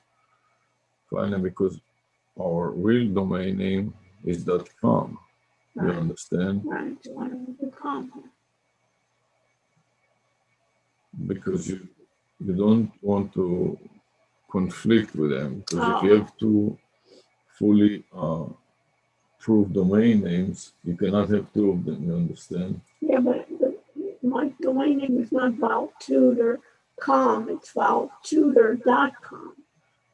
file name because our real domain name is .com. You Right. understand? Right. So I don't do com. Because you don't want to conflict with them. Because if you have two fully proof domain names, you cannot have two of them. You understand? Yeah, but my domain name is not valtutor.com. It's valtutor.com.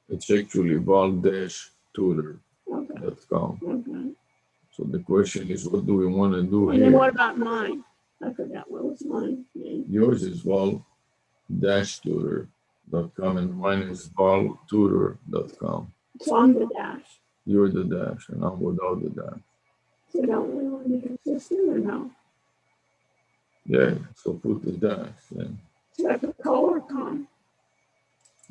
It's actually val-tutor.com. Okay. So the question is, what do we want to do And here? then what about mine? I forgot what was mine name. Yours is val-tutor.com and mine is valtutor.com. So I'm the dash. You're the dash and I'm without the dash. So don't we want to be consistent or no? Yeah, so put the dash then. So I put co or com.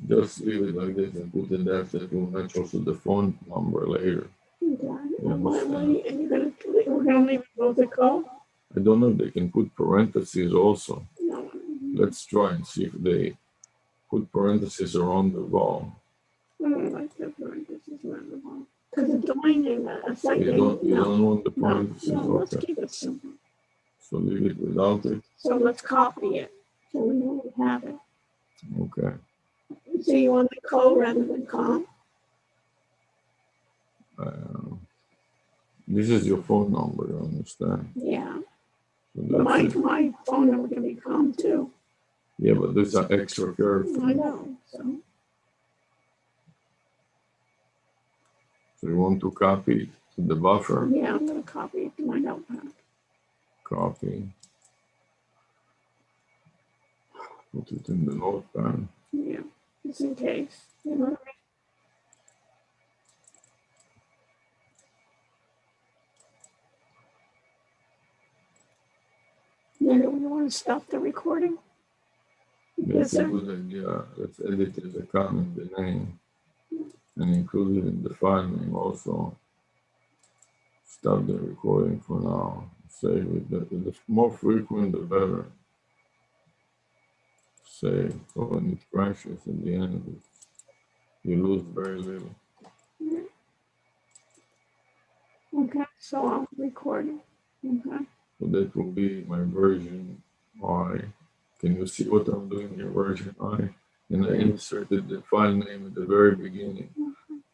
Just leave it like this and put the dash that will match also the phone number later. Okay. And we're gonna leave it both a co? I don't know if they can put parentheses also. No. Let's try and see if they put parentheses around the val. I don't like the parentheses around the val. Because the domain name, a site You name. don't want the parentheses. No, let's Okay. keep it simple. So leave it without it. So let's copy it. So we know we have it. Okay. So you want the co rather than com? This is your phone number, you understand? Yeah. So My phone number can be com too. Yeah, but these are extra careful. I know. So you want to copy it to the buffer? Yeah, I'm going to copy it to my notepad. Copy. Put it in the notepad. Yeah, just in case. You know what I mean? Then do we want to stop the recording? That's a good idea. Let's edit the comment, the name, and include it in the file name also. Stop the recording for now. Save it. The more frequent, the better. Save. So when it crashes at the end, you lose very little. Okay, so I'm recording. Okay. So that will be my version I. Can you see what I'm doing here, version I? And I inserted the file name at the very beginning.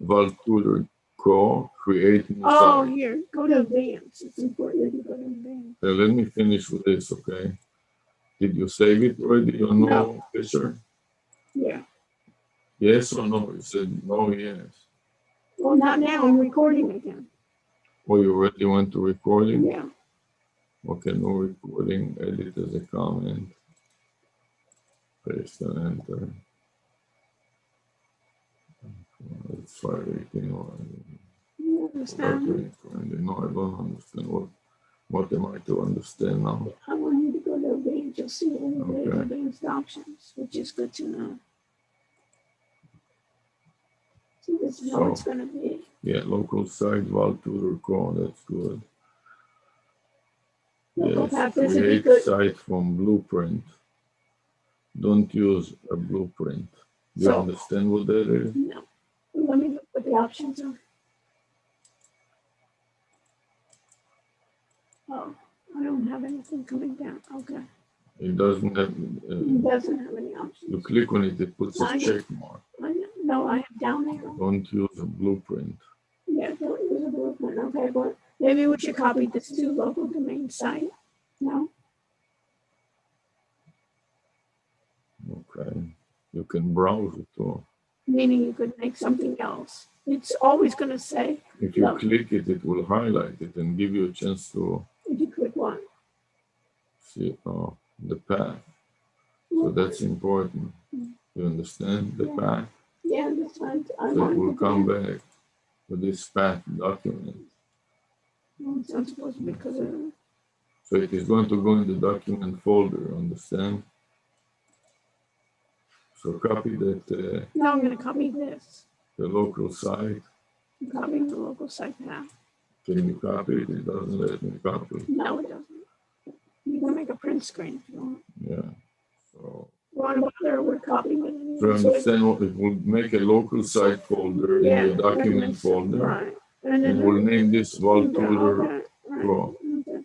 Valtutor co create new site. Here, go to advanced. It's important that you go to advanced. Okay, let me finish with this, okay? Did you save it already or no, Fisher? Yeah. Yes or no? You said no, yes. Well, not now. I'm recording again. Oh, you already went to recording? Yeah. Okay, no recording. Edit as a comment. Paste and enter. Let's try 18 or You understand? no, I don't understand. What am I to understand now? I want you to go to advanced. You'll see all the advanced options, which is good to know. So this is how it's going to be. Yeah, local site, Valtutor co, that's good. Yes, create site from blueprint. Don't use a blueprint. Do you understand what that is? No. Let me look what the options are. Oh, I don't have anything coming down. Okay. It doesn't have. It doesn't have any options. You click on it, it puts a check mark. No, I have down arrow. Don't use a blueprint. Yeah, don't use a blueprint. Okay, but maybe we should copy this to local domain site. No? Okay. You can browse it too. Meaning you could make something else. It's always going to say. If you click it, it will highlight it and give you a chance to. If you click what? See the path. So that's important. You understand the path? Yeah, that's right. So it will come back to this path document. Well, it's not supposed to be because of. So it is going to go in the document folder, understand? So copy that. No, I'm going to copy this. The local site. I'm copying the local site path. Can you copy it? It doesn't let me copy. No, it doesn't. You can make a print screen if you want. Yeah. So. We're copying it anyway. So understand what it will make a local site folder in the document folder. Right. And we'll name this Valtuller Pro. Okay.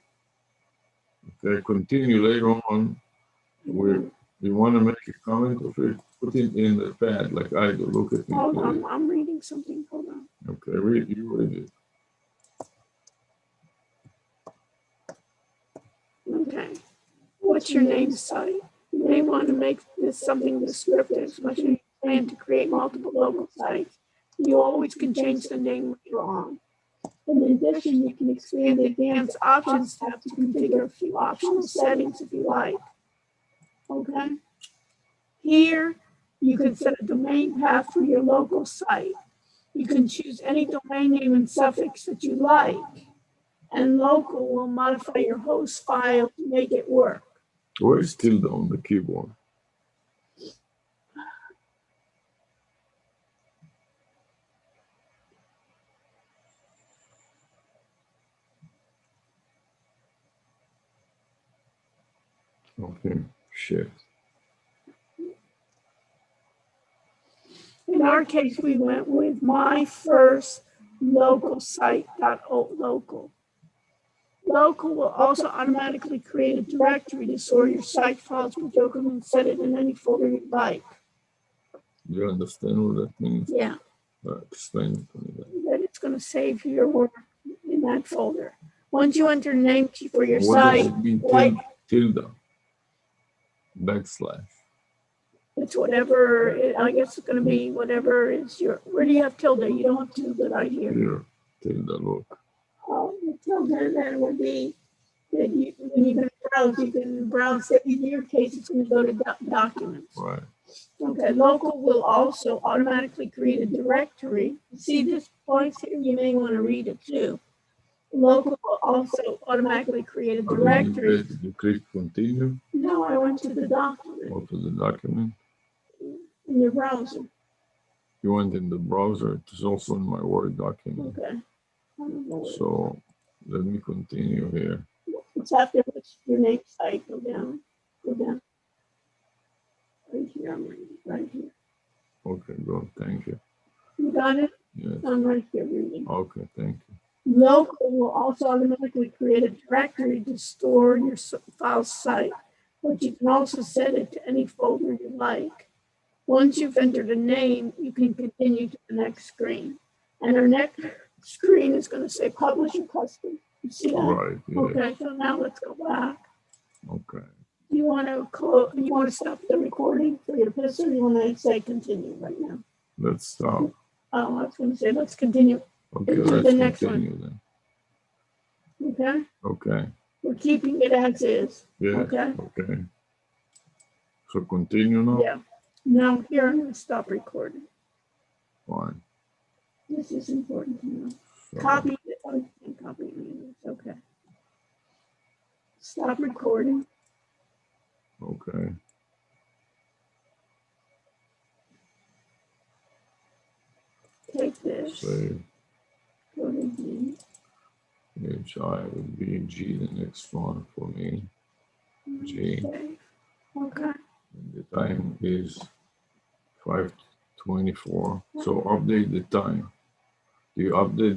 Okay, continue later on. We want to make a comment of it, put it in the pad like I do. Look at me. Hold on, I'm reading something. Hold on. Okay, you read it. Okay. What's your name site? You may want to make this something descriptive, especially if you plan to create multiple local sites. You always can change the name later on. In addition, you can expand the advanced options tab to configure a few optional settings if you like. Okay? Here, you can set a domain path for your local site. You can choose any domain name and suffix that you like, and local will modify your host file to make it work. Where is tilde on the keyboard? Okay, shift. In our case, we went with my first local site.local. Local will also automatically create a directory to store your site files, but you can set it in any folder you like. Do you understand what that means? Yeah. Explain it to me then. That it's going to save your work in that folder. Once you enter the name key for your What site, does it mean, tilde? Backslash. it's whatever, I guess it's going to be whatever is your, where do you have tilde? You don't have tilde right here. Here, tilde, look. Oh, the tilde then would be that you, when you can browse that. In your case, it's going to go to documents. Right. Okay, local will also automatically create a directory. See this point here? You may want to read it too. Local will also automatically create a directory. Did you click continue? No, I went to the document. Go to the document. In your browser. You went in the browser. It is also in my Word document. Okay. So let me continue here. It's after your name site. Go down. Go down. Right here. I'm reading. Right here. Okay, good. Thank you. You got it? Yes. I'm right here reading. Okay, thank you. Local will also automatically create a directory to store your file site, but you can also set it to any folder you like. Once you've entered a name, you can continue to the next screen. And our next screen is going to say publish a custom. You see that? Right. Yeah. Okay, so now let's go back. Okay. You want to stop the recording for your pistol, or you want to say continue right now? Let's stop. Oh, I was going to say let's continue. Okay, To let's the next continue then. Okay? Okay. We're keeping it as is. Yeah. Okay? Okay. So continue now? Yeah. Now here I'm going to stop recording. Fine. This is important to know. So, Copy it. Oh, you can't copy it. It's okay. Stop recording. okay. Take this. Save. Go to D. HI would be G, the next one for me. G. Save. Okay. And the time is 5:24. So update the time. Do you update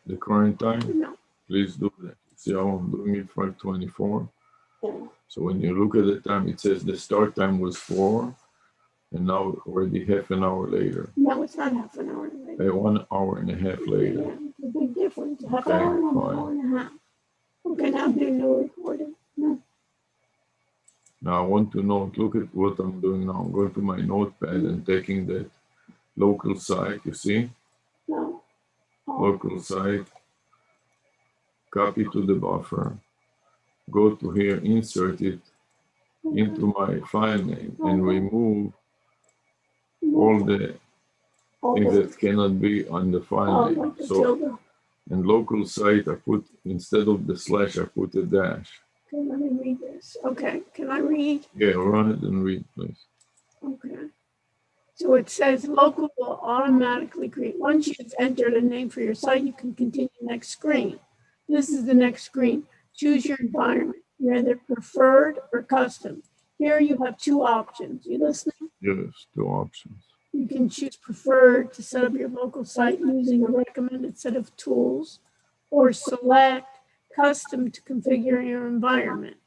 the current time? No. Please do that. See how I'm doing it, 5:24? Yeah. So when you look at the time, it says the start time was 4, and now already half an hour later. No, it's not half an hour later. 1 hour and a half later. Yeah, it's a big difference. Half Okay, hour and an fine. hour and a half. Okay, now do no recording. No. Now I want to note, look at what I'm doing now. I'm going to my notepad and taking that local site, you see? No. Local site, copy to the buffer, go to here, insert it into my file name, and remove all the things that cannot be on the file name. So, in local site, I put, instead of the slash, I put a dash. Okay, let me read this. Okay, can I read? Yeah, run it and read, please. Okay. So it says local will automatically create. Once you've entered a name for your site, you can continue next screen. This is the next screen. Choose your environment, either preferred or custom. Here you have two options. You listening? Yes, 2 options. You can choose preferred to set up your local site using a recommended set of tools, or select custom to configure your environment.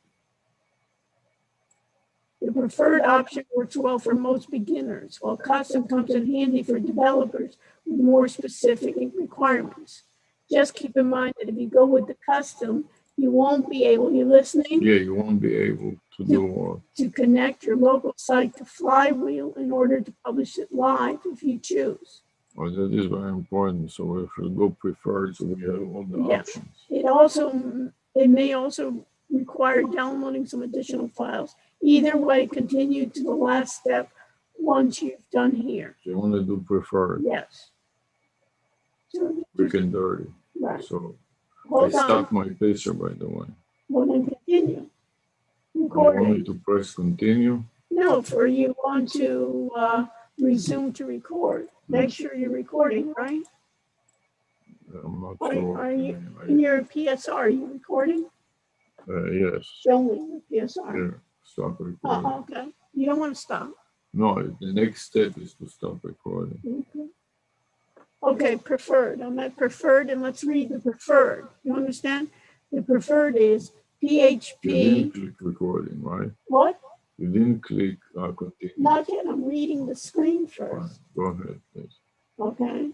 The preferred option works well for most beginners, while custom comes in handy for developers with more specific requirements. Just keep in mind that if you go with the custom, you won't be able, you listening? Yeah, you won't be able to do what? To connect your local site to Flywheel in order to publish it live if you choose. Well, that is very important. So if you go preferred, so we have all the options. It may also require downloading some additional files. Either way, continue to the last step once you've done here. So you want to do preferred. Yes. So Quick and dirty. right. So Hold I on. stopped my picture, by the way. Well, then continue. You want me Recording. to press continue? No, for you want to resume to record. Make sure you're recording, right? I'm not sure. Are you in your PSR? Are you recording? Yes. Show me the PSR. Here, stop recording. Okay. You don't want to stop. No, the next step is to stop recording. Okay. Okay, preferred. I'm at preferred, and let's read the preferred. You understand? The preferred is PHP. You didn't click recording, right? What? You didn't click continue. Not yet. I'm reading the screen Fine. first. Go ahead, please. Okay.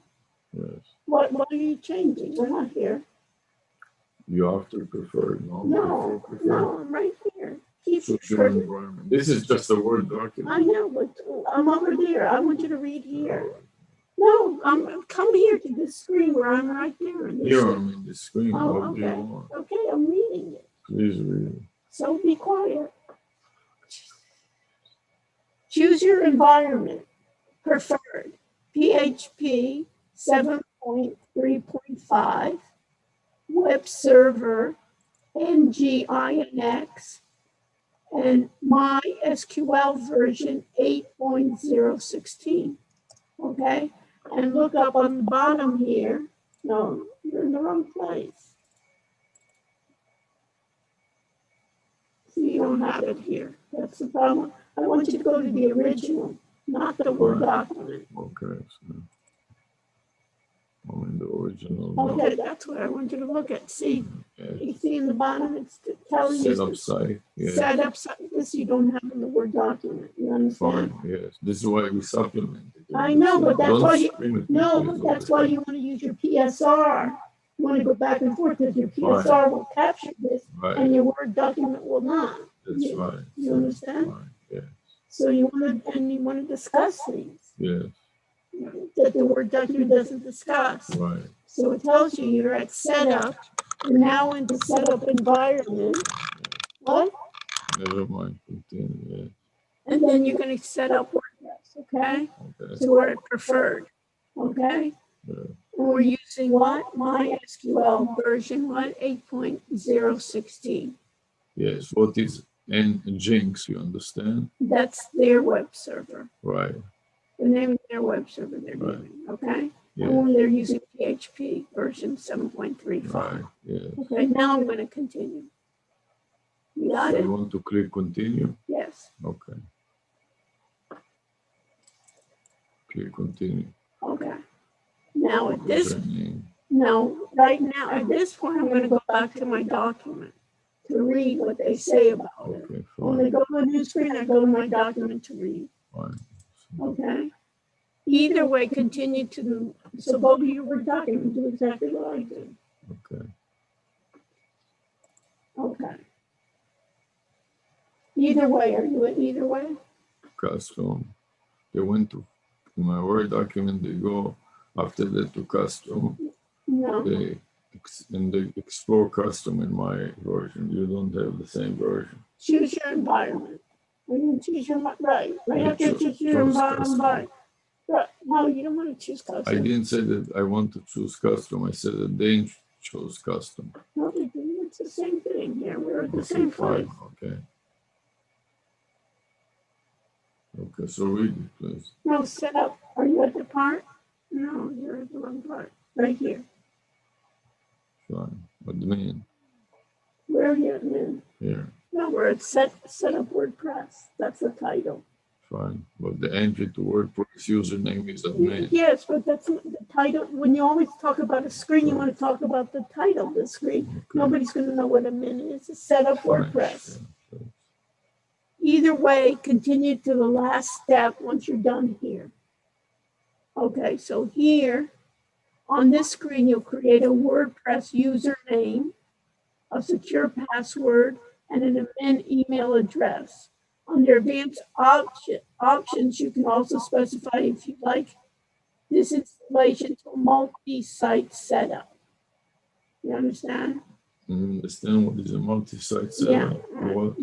Yes. What are you changing? We're not here. You have to prefer. No, I'm right here. Keep Choose your environment. This is just a Word document. I know, but I'm over there. I want you to read here. No, come here to this screen where I'm right there. Here I'm in the screen. Oh, What do you want? Okay, I'm reading it. Please read it. So be quiet. Choose your environment. Preferred. PHP 7.3.5. Web server. NGINX. And MySQL version 8.016. Okay? And look up on the bottom here. No, you're in the wrong place. See, you don't have it here. That's the problem. I want you to go to the original, not the Word document. Okay, so I'm in the original. Okay, that's what I want you to look at. See, you see in the bottom, it's telling you. Set up site. Yeah. Set up site. This you don't have in the Word document. You understand? Fine, yes. This is why we supplement it. I know, but that's why you. No, but but that's why you want to use your PSR. You want to go back and forth because your PSR will capture this, and your Word document will not. That's right. You understand? Fine. Yeah. So you want to discuss things. Yes. That the Word document doesn't discuss. Right. So it tells you you're at setup. You're now into setup environment. What? Never mind. Continue. Yeah. And then you're going to set up WordPress. Okay. Okay. So we're at preferred. Okay. Yeah. And we're using what? MySQL version what? 8.016. Yes. What is Jinx? You understand? That's their web server. Right. The name of their web server they're using. Okay. Yeah. And they're using PHP version 7.35. Right. Yes. Okay. Now I'm going to continue. You got So it? you want to click continue? Yes. Okay. Click continue. Okay. Now at this, No, right now, at this point, I'm going to go back to my document to read what they say about it. Okay, When they fine. go to a new screen, I go to my document to read. Fine. Okay? Either way, continue to, so go to your Word document, do exactly what I did. Okay. Okay. Either way, are you at either way? Custom. They went to my Word document, they go after that to custom. No. They explore custom in my version. You don't have the same version. Choose your environment. When you choose your, right. Right after you choose your Choose custom. environment. Right. No, you don't want to choose custom. I didn't say that I want to choose custom. I said that they chose custom. No, it's the same thing here. We're at the same place. Okay. Okay, so read it, please. No, set up. Are you at the part? No, you're at the wrong part. Right here. Fine. Admin. Where are you admin? Here. No, we're at set up WordPress. That's the title. Fine. But the entry to WordPress username is admin. Yes, but that's not the title. When you always talk about a screen, you want to talk about the title of the screen. Okay. Nobody's going to know what admin is. It's set up WordPress. Yeah. Either way, continue to the last step once you're done here. Okay, so here on this screen, you'll create a WordPress username, a secure password, and an admin email address. Under advanced options, you can also specify if you like this installation to a multi-site setup. You understand? I understand what is a multi-site setup. Yeah,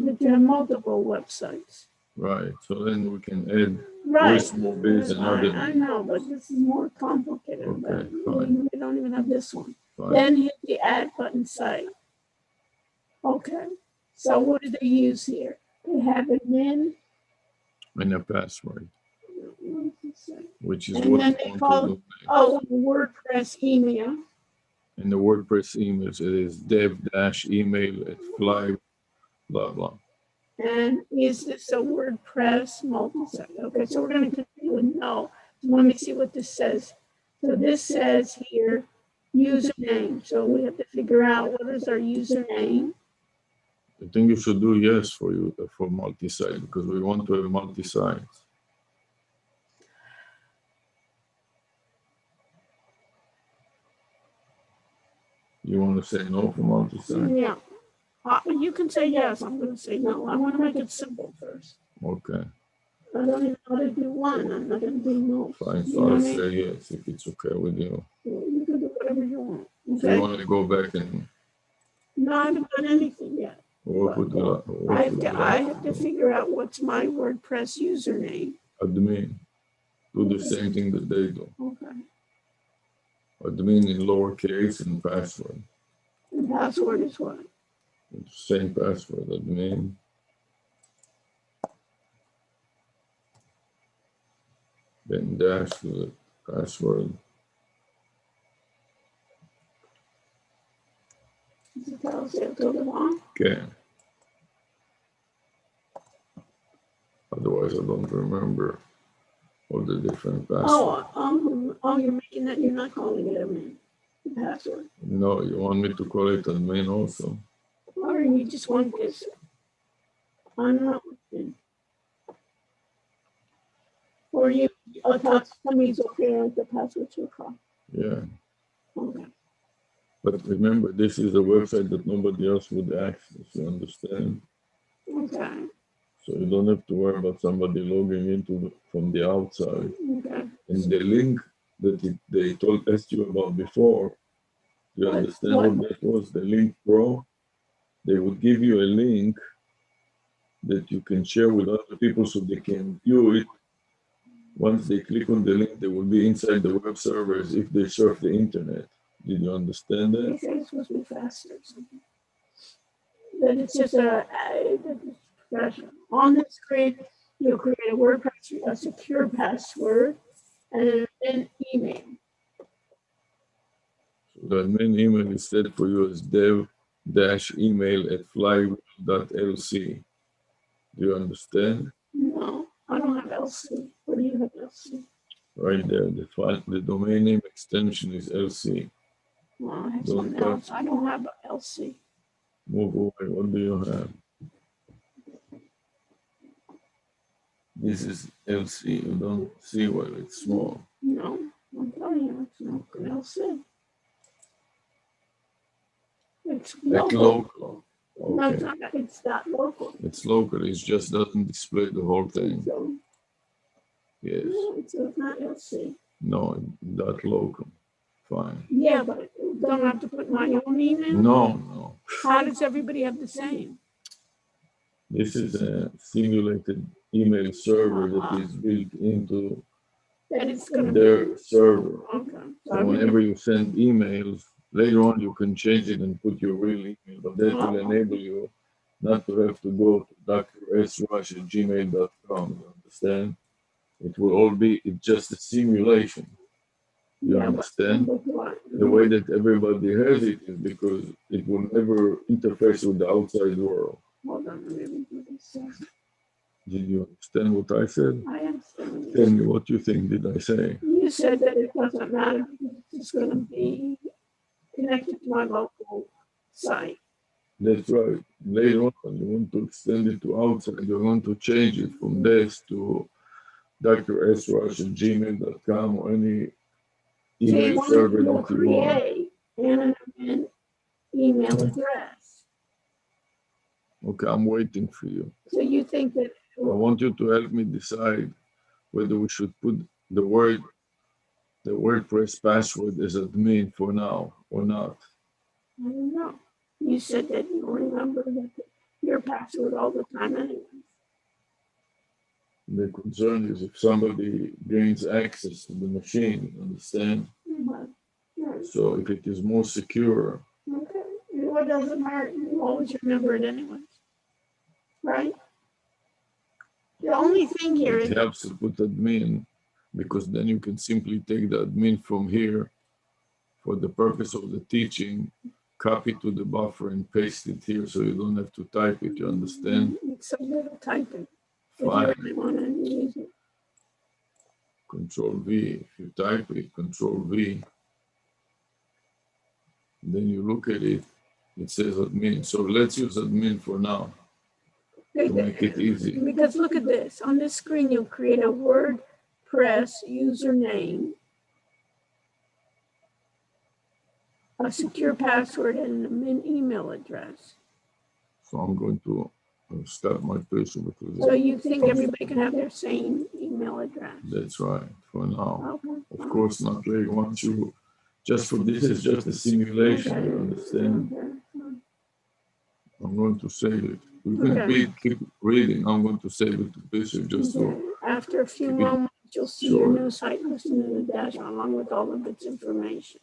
that you have multiple websites. Right, so then we can add voice movies and other. I know, but this is more complicated. Okay, fine. We don't even have this one. Fine. Then hit the add button site. Okay, so what do they use here? They have admin and a password, which is and what then they call it, WordPress email. And the WordPress email, it is dev-email@fly, blah, blah. And is this a WordPress multi-site? Okay, so we're going to continue with no. So let me see what this says. So this says here, username. So we have to figure out what is our username. I think you should do yes for multi-site because we want to have multi-site. You want to say no for multi-site? Yeah. You can say yes. I'm going to say no. I want to make it simple first. Okay. I don't even know how to do one. I'm not going to do no. Fine, so I'll say yes if it's okay with you. You can do whatever you want. Okay? So you want to go back and... No, I haven't done anything yet. I have to figure out what's my WordPress username. Admin. Do the same thing that they do. Okay. Admin in lowercase and password. And password is what? Same password, admin. Then dash to the password. Okay. Otherwise, I don't remember all the different passwords. Oh, you're making that. You're not calling it admin. The password. No, you want me to call it admin also? Or you just want this? I'm not looking. Or you somebody's okay with the password to call. Yeah. Okay. But remember, this is a website that nobody else would access, you understand? Okay. So you don't have to worry about somebody logging into from the outside. Okay. And the link that they asked you about before, you understand what that was? The link pro, they would give you a link that you can share with other people so they can view it. Once they click on the link, they will be inside the web servers if they surf the internet. Did you understand that? It's supposed to be faster or something. Then it's just a on the screen, you'll create a WordPress, a secure password, and an email. So the admin email is set for you as dev-email@flywheel.lc. Do you understand? No, I don't have LC. What do you have LC? Right there, the domain name extension is LC. Well, I have something else. I don't have a LC. Move away. What do you have? This is LC. You don't see well. It's small. No, I'm telling you, it's not an LC. It's local. Okay. No, it's not. It's not local. It's local. It just doesn't display the whole thing. So, Yes. no, it's not LC. No, that local. Fine. Yeah, but don't have to put my own email? No. How does everybody have the same? This is a simulated email server that is built into their server. Okay. So whenever you send emails, later on you can change it and put your real email, but that will enable you not to have to go to drsrush@gmail.com. You understand? It will all be, it's just a simulation. You understand? The way that everybody has it is because it will never interface with the outside world. Hold on, let me do this. Did you understand what I said? I understand. Tell me what you think did I say? You said that it doesn't matter because it's going to be connected to my local site. That's right. Later on, you want to extend it to outside. You want to change it from this to drsrush@gmail.com or any email server that you want. Create an email address. Okay, I'm waiting for you. So you think that I want you to help me decide whether we should put the WordPress password as admin for now or not. I don't know. You said that you remember your password all the time anyway. The concern is if somebody gains access to the machine, understand? So if it is more secure. Okay. What doesn't hurt, you always remember it anyways. Right? The only thing here is it helps to put admin because then you can simply take the admin from here for the purpose of the teaching, copy to the buffer and paste it here so you don't have to type it, you understand? It's a little typing. Fine. If you really want to use it. Control V. If you type it, Control V. Then you look at it, it says admin. So let's use admin for now to make it easy. Because look at this. On this screen, you'll create a WordPress username, a secure password, and an email address. So I'm going to start my picture because so you think everybody can have their same email address? That's right, for now. Okay. Of course not later. Once you, just for this is just a simulation, you understand? Okay. I'm going to save it. You can keep reading. I'm going to save it to picture just so. After a few moments, you'll see your new site listed in the dashboard along with all of its information.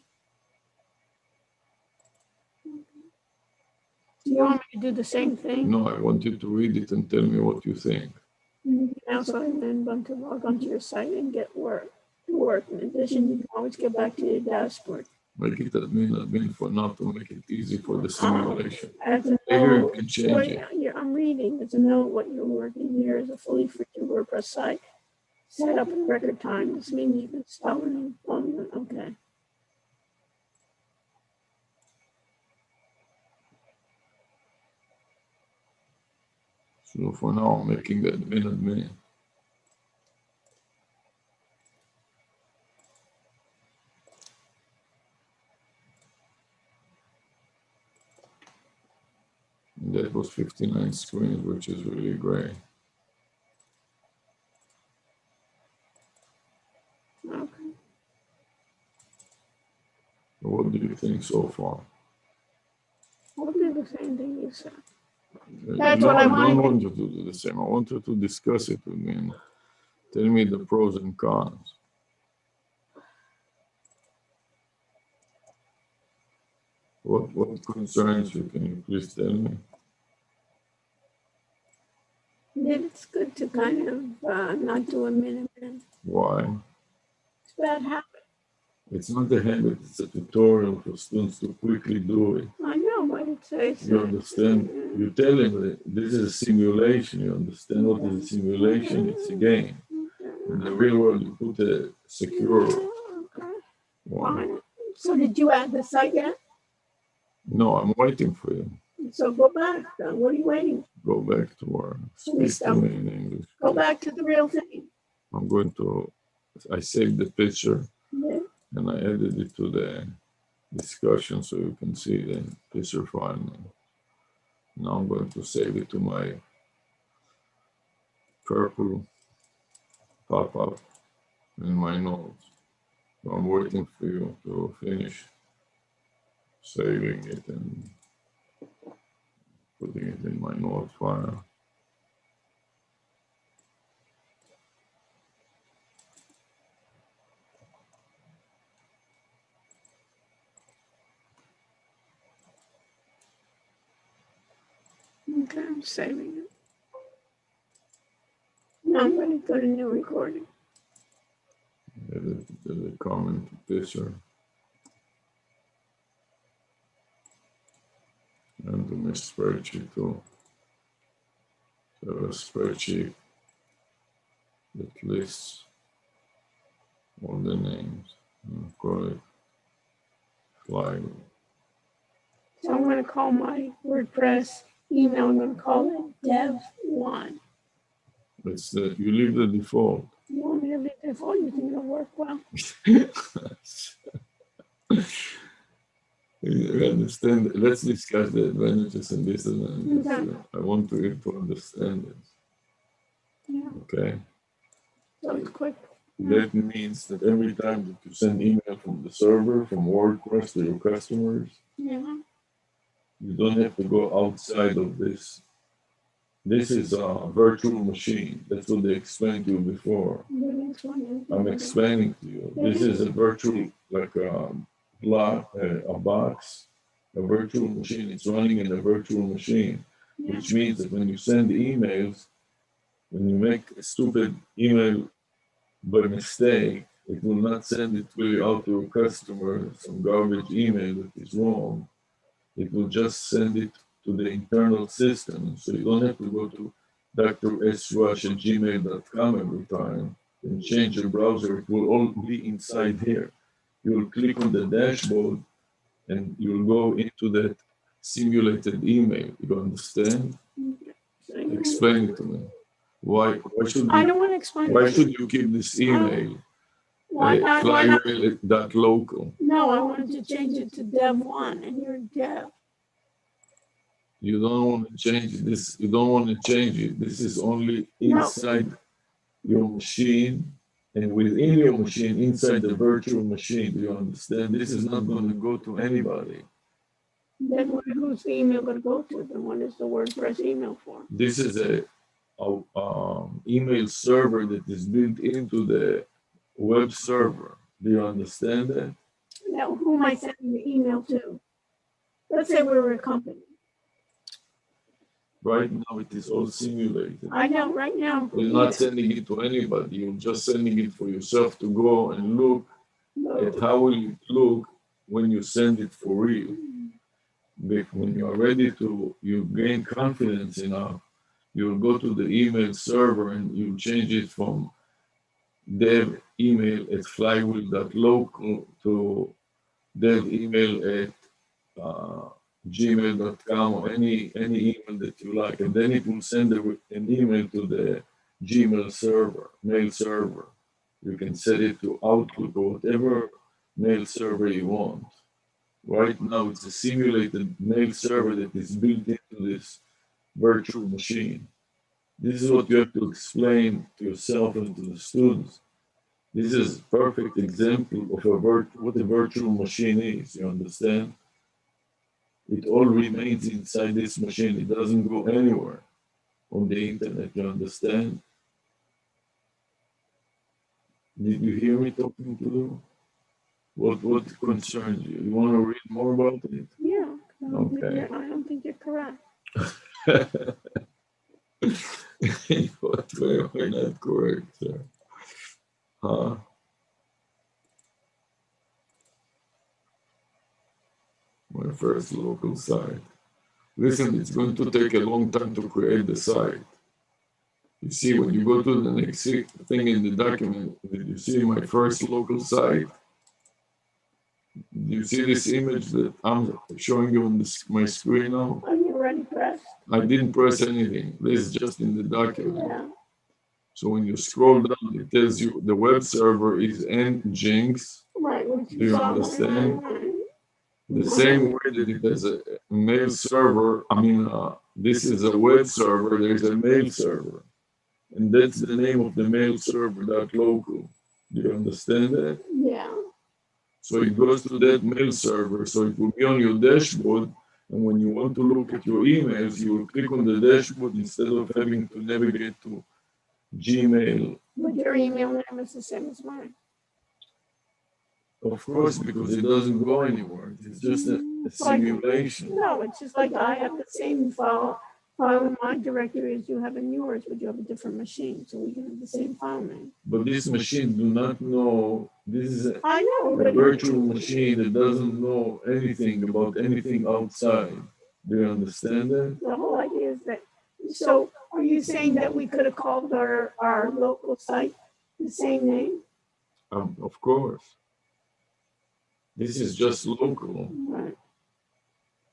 Do you want me to do the same thing? No, I want you to read it and tell me what you think. You can also want to log onto your site and get work. In addition, you can always get back to your dashboard. Make it admin for now to make it easy for the simulation. Later you can change it. I'm reading. As a note, what you're working here is a fully free WordPress site set up in record time. This means you can install it on okay. So for now, I'm making the admin. And that was 59 screens, which is really great. Okay. What do you think so far? I'll do the same thing you said. That's what I don't want you to do the same. I want you to discuss it with me and tell me the pros and cons. What concerns you? Can you please tell me? It's good to kind of not do a minute. Why? It's a bad habit. It's not a habit, it's a tutorial for students to quickly do it. I know, but it says... You understand? You tell them that this is a simulation. You understand what is a simulation? It's a game. In the real world, you put a secure one. So did you add the site yet? No, I'm waiting for you. So go back. What are you waiting? Go back to where? Speak to me in English. Go back to the real thing. I'm going to, I saved the picture Yeah. and I added it to the discussion so you can see the picture file now. Now I'm going to save it to my purple pop-up in my notes. So I'm waiting for you to finish saving it and putting it in my note file. Okay, I'm saving it. Now I'm going to go to new recording. Edit the comment picture. And to my spreadsheet too. So a spreadsheet that lists all the names. I'll call it Flywheel. So I'm going to call my WordPress email, I'm going to call it dev1. It's the, you leave the default. You want me to leave the default? You think it'll work well? You understand? Let's discuss the advantages and disadvantages. Okay. I want you to understand this. Yeah. Okay? So it's quick. That means that every time that you send email from the server, from WordPress to your customers, Yeah. you don't have to go outside of this. This is a virtual machine. That's what they explained to you before. I'm explaining to you. This is a virtual, like a block, a box, a virtual machine. It's running in a virtual machine, which means that when you send emails, when you make a stupid email by mistake, it will not send it really out to your customer, some garbage email that is wrong. It will just send it to the internal system. So you don't have to go to drsrush@gmail.com every time and change your browser. It will all be inside here. You will click on the dashboard and you'll go into that simulated email. You understand? Explain it to me. Why should I don't want to explain why it. should you keep this email? Why not? Flywheel.local. No, I wanted to change it to dev1 and you're dev. You don't want to change this. You don't want to change it. This is only inside your machine and within your machine, inside the virtual machine. Do you understand? This is not going to go to anybody. Then who's the email going to go to? Then what is the WordPress email for? This is a email server that is built into the web server. Do you understand that? Now, who am I sending the email to? Let's say we're a company. Right now, it is all simulated. I know, right now. You're not sending it to anybody. You're just sending it for yourself to go and look at how will it look when you send it for real. When you are ready to, you gain confidence enough, you'll go to the email server and you change it from dev email at flywheel.local to dev email at gmail.com or any email that you like, and then it will send an email to the Gmail server, mail server. You can set it to Outlook or whatever mail server you want. Right now, it's a simulated mail server that is built into this virtual machine. This is what you have to explain to yourself and to the students. This is a perfect example of what a virtual machine is, you understand? It all remains inside this machine. It doesn't go anywhere on the internet, you understand? Did you hear me talking to you? What concerns you? You want to read more about it? Yeah. Okay. I don't think you're correct. What way am I not correct, sir? Huh? My first local site. Listen, it's going to take a long time to create the site. You see, when you go to the next thing in the document, did you see my first local site? you see this image that I'm showing you on my screen now? Are you already pressed? I didn't press anything. This is just in the document. Yeah. So when you scroll down, it tells you the web server is Nginx. Right. Do you understand? The same way that it has a mail server, this is a web server, there's a mail server. And that's the name of the mail server, .local. Do you understand that? Yeah. So it goes to that mail server, so it will be on your dashboard, and when you want to look at your emails, you will click on the dashboard instead of having to navigate to Gmail. But your email name is the same as mine. Of course, because it doesn't go anywhere. It's just a simulation. No, it's just like I have the same file in my directory as you have in yours, but you have a different machine, so we can have the same file name. But this machine do not know. This is a but virtual machine that doesn't know anything about anything outside. Do you understand that? The whole idea is that. So, are you saying that we could have called our local site the same name? Of course. This is just local. Right.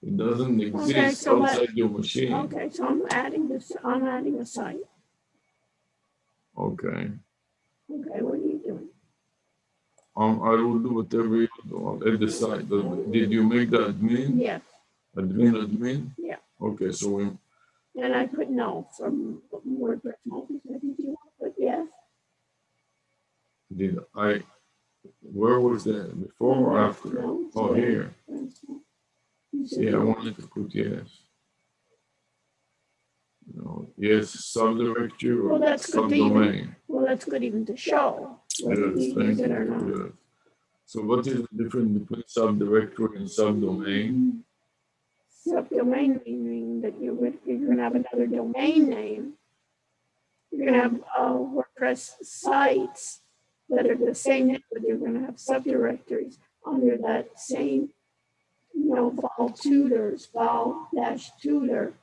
It doesn't exist outside your machine. Okay, so I'm adding a site. Okay. Okay, what are you doing? I will do whatever you do. I'll add the site. Did you make the admin? Yes. Admin? Yeah. Okay, so we. And I put no from WordPress multi-site. Did you want to put yes? Did I? Where was that? Before or after? No, oh, here. Yeah, I wanted to put yes. No, yes, subdirectory or subdomain. Well, that's good even to show. Yes, thank you. Yes. So what is the difference between subdirectory and subdomain? Subdomain meaning that you're going to have another domain name. You're going to have WordPress sites that are the same name, but you're going to have subdirectories under that same, file tutors, file-tutor,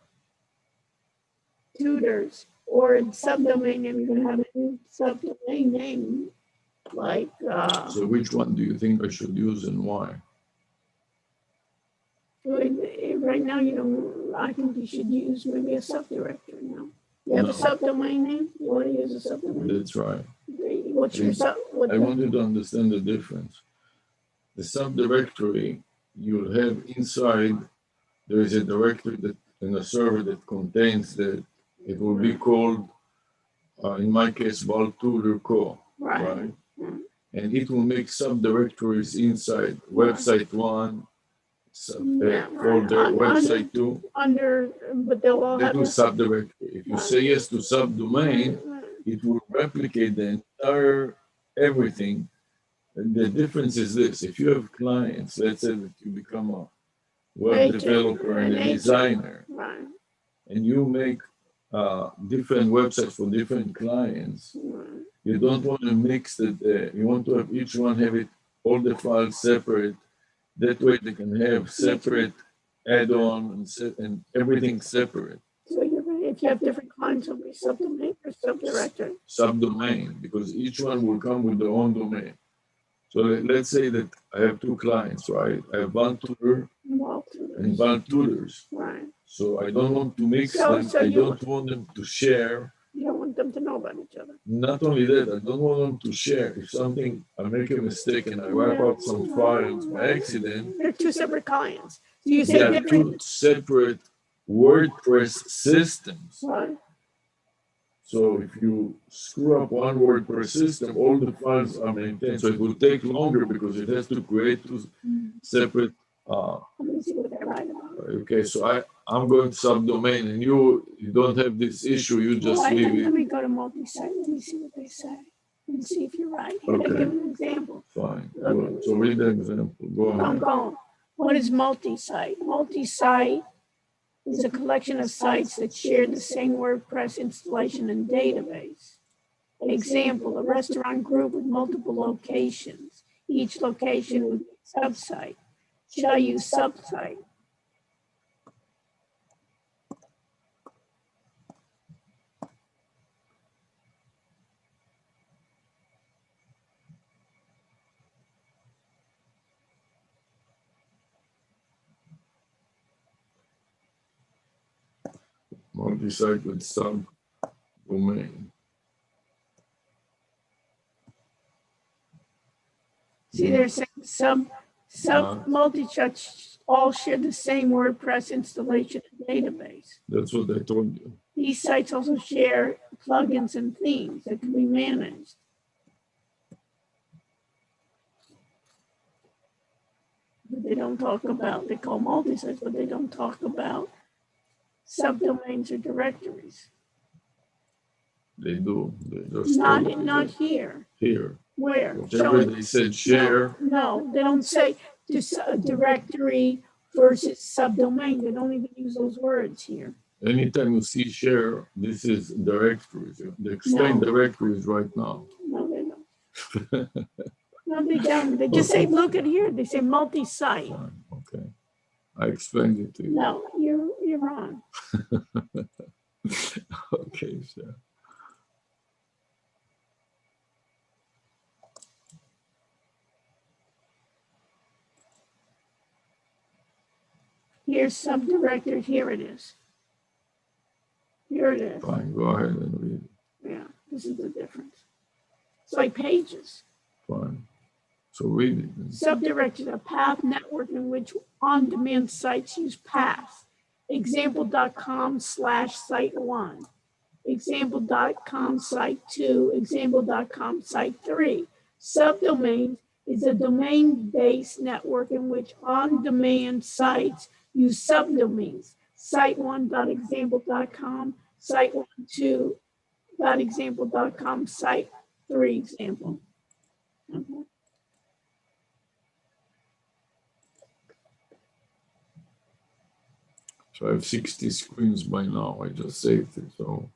tutors, or in subdomain name, you're going to have a new subdomain name, like. So which one do you think I should use and why? Right now, I think you should use maybe a subdirectory now. You have a subdomain name? You want to use a subdomain? That's right. What's your I want you to understand the difference. The subdirectory you'll have inside, there is a directory that in a server that contains that. It will be called, in my case, val_tutor_co, right? And it will make subdirectories inside website 1, folder, website 2. But they'll all have a subdirectory. If you say yes to subdomain, it will replicate the entire everything. And the difference is this: if you have clients, let's say that you become a web developer and a designer, and you make different websites for different clients, you don't want to mix that. You want to have each one have it, all the files separate. That way they can have separate add-on and everything separate. So if you have different clients, it'll be subdomain or subdirectory? Subdomain, because each one will come with their own domain. So let's say that I have two clients, right? I have val_tutor and val_tutors. Right. So I don't want to mix them. I don't want them to share. You don't want them to know about each other. Not only that, I don't want them to share. If I make a mistake and I wipe out some files by accident. They're two separate clients. So you say two separate WordPress systems. Right. So if you screw up one WordPress system, all the files are maintained. So it will take longer because it has to create two separate. Let me see what they're right about. Okay, so I'm going to subdomain, and you don't have this issue. You just leave it. Let me go to multi-site. Let me see what they say and see if you're right. Okay. Give an example. Fine. Good. So read the example. Go ahead. I'm going. What is multi-site? Multi-site is a collection of sites that share the same WordPress installation and database. Example, a restaurant group with multiple locations. Each location would be a subsite. Should I use subsite? multi-site with sub-domain. See, they're saying multi-sites all share the same WordPress installation and database. That's what I told you. These sites also share plugins and themes that can be managed. But they don't talk about, they call multi-sites, but they don't talk about subdomains or directories. They do. They just not here. Here. Where? Whatever they said share. No, they don't say directory versus subdomain. They don't even use those words here. Anytime you see share, this is directories. They explain directories right now. No, they don't. No, they don't. They just say, look at here. They say multi-site. Okay. I explained it to you. No, you're wrong. Okay, sure. Here's subdirectory. Here it is. Here it is. Fine, go ahead and read it. Yeah, this is the difference. It's like pages. Fine. So read it. Subdirectory is a path network in which on-demand sites use paths. Example.com/site1. Example.com site2. Example.com site3. Subdomain is a domain-based network in which on-demand sites use subdomains. Site1.example.com, site12.example.com, site3 example. Okay. So I have 60 screens by now. I just saved it. So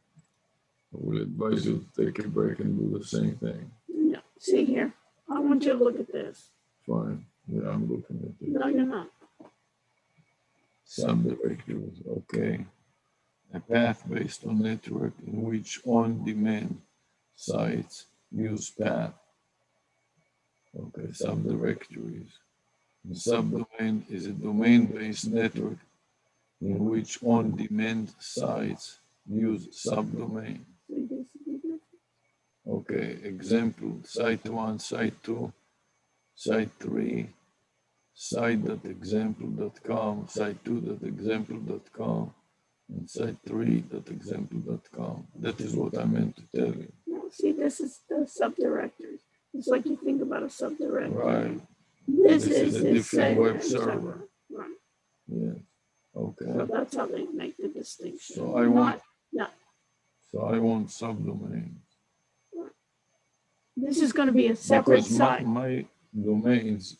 I will advise you to take a break and do the same thing. No, see here. I want you to look at this. Fine. Yeah, I'm looking at it. No, you're not. Subdirectories, okay. A path based on network in which on-demand sites use path. Okay, subdirectories. The subdomain is a domain-based network in which on-demand sites use subdomain. Okay, example, site1, site2, site3, site.example.com, site2.example.com, and site3.example.com. That is what I meant to tell you. See, this is the subdirectory. It's like you think about a subdirectory. Right. This is a different web server. Right. Yes. Okay. So that's how they make the distinction. So I want. No. So I want subdomains. This is going to be a separate because site. My domains.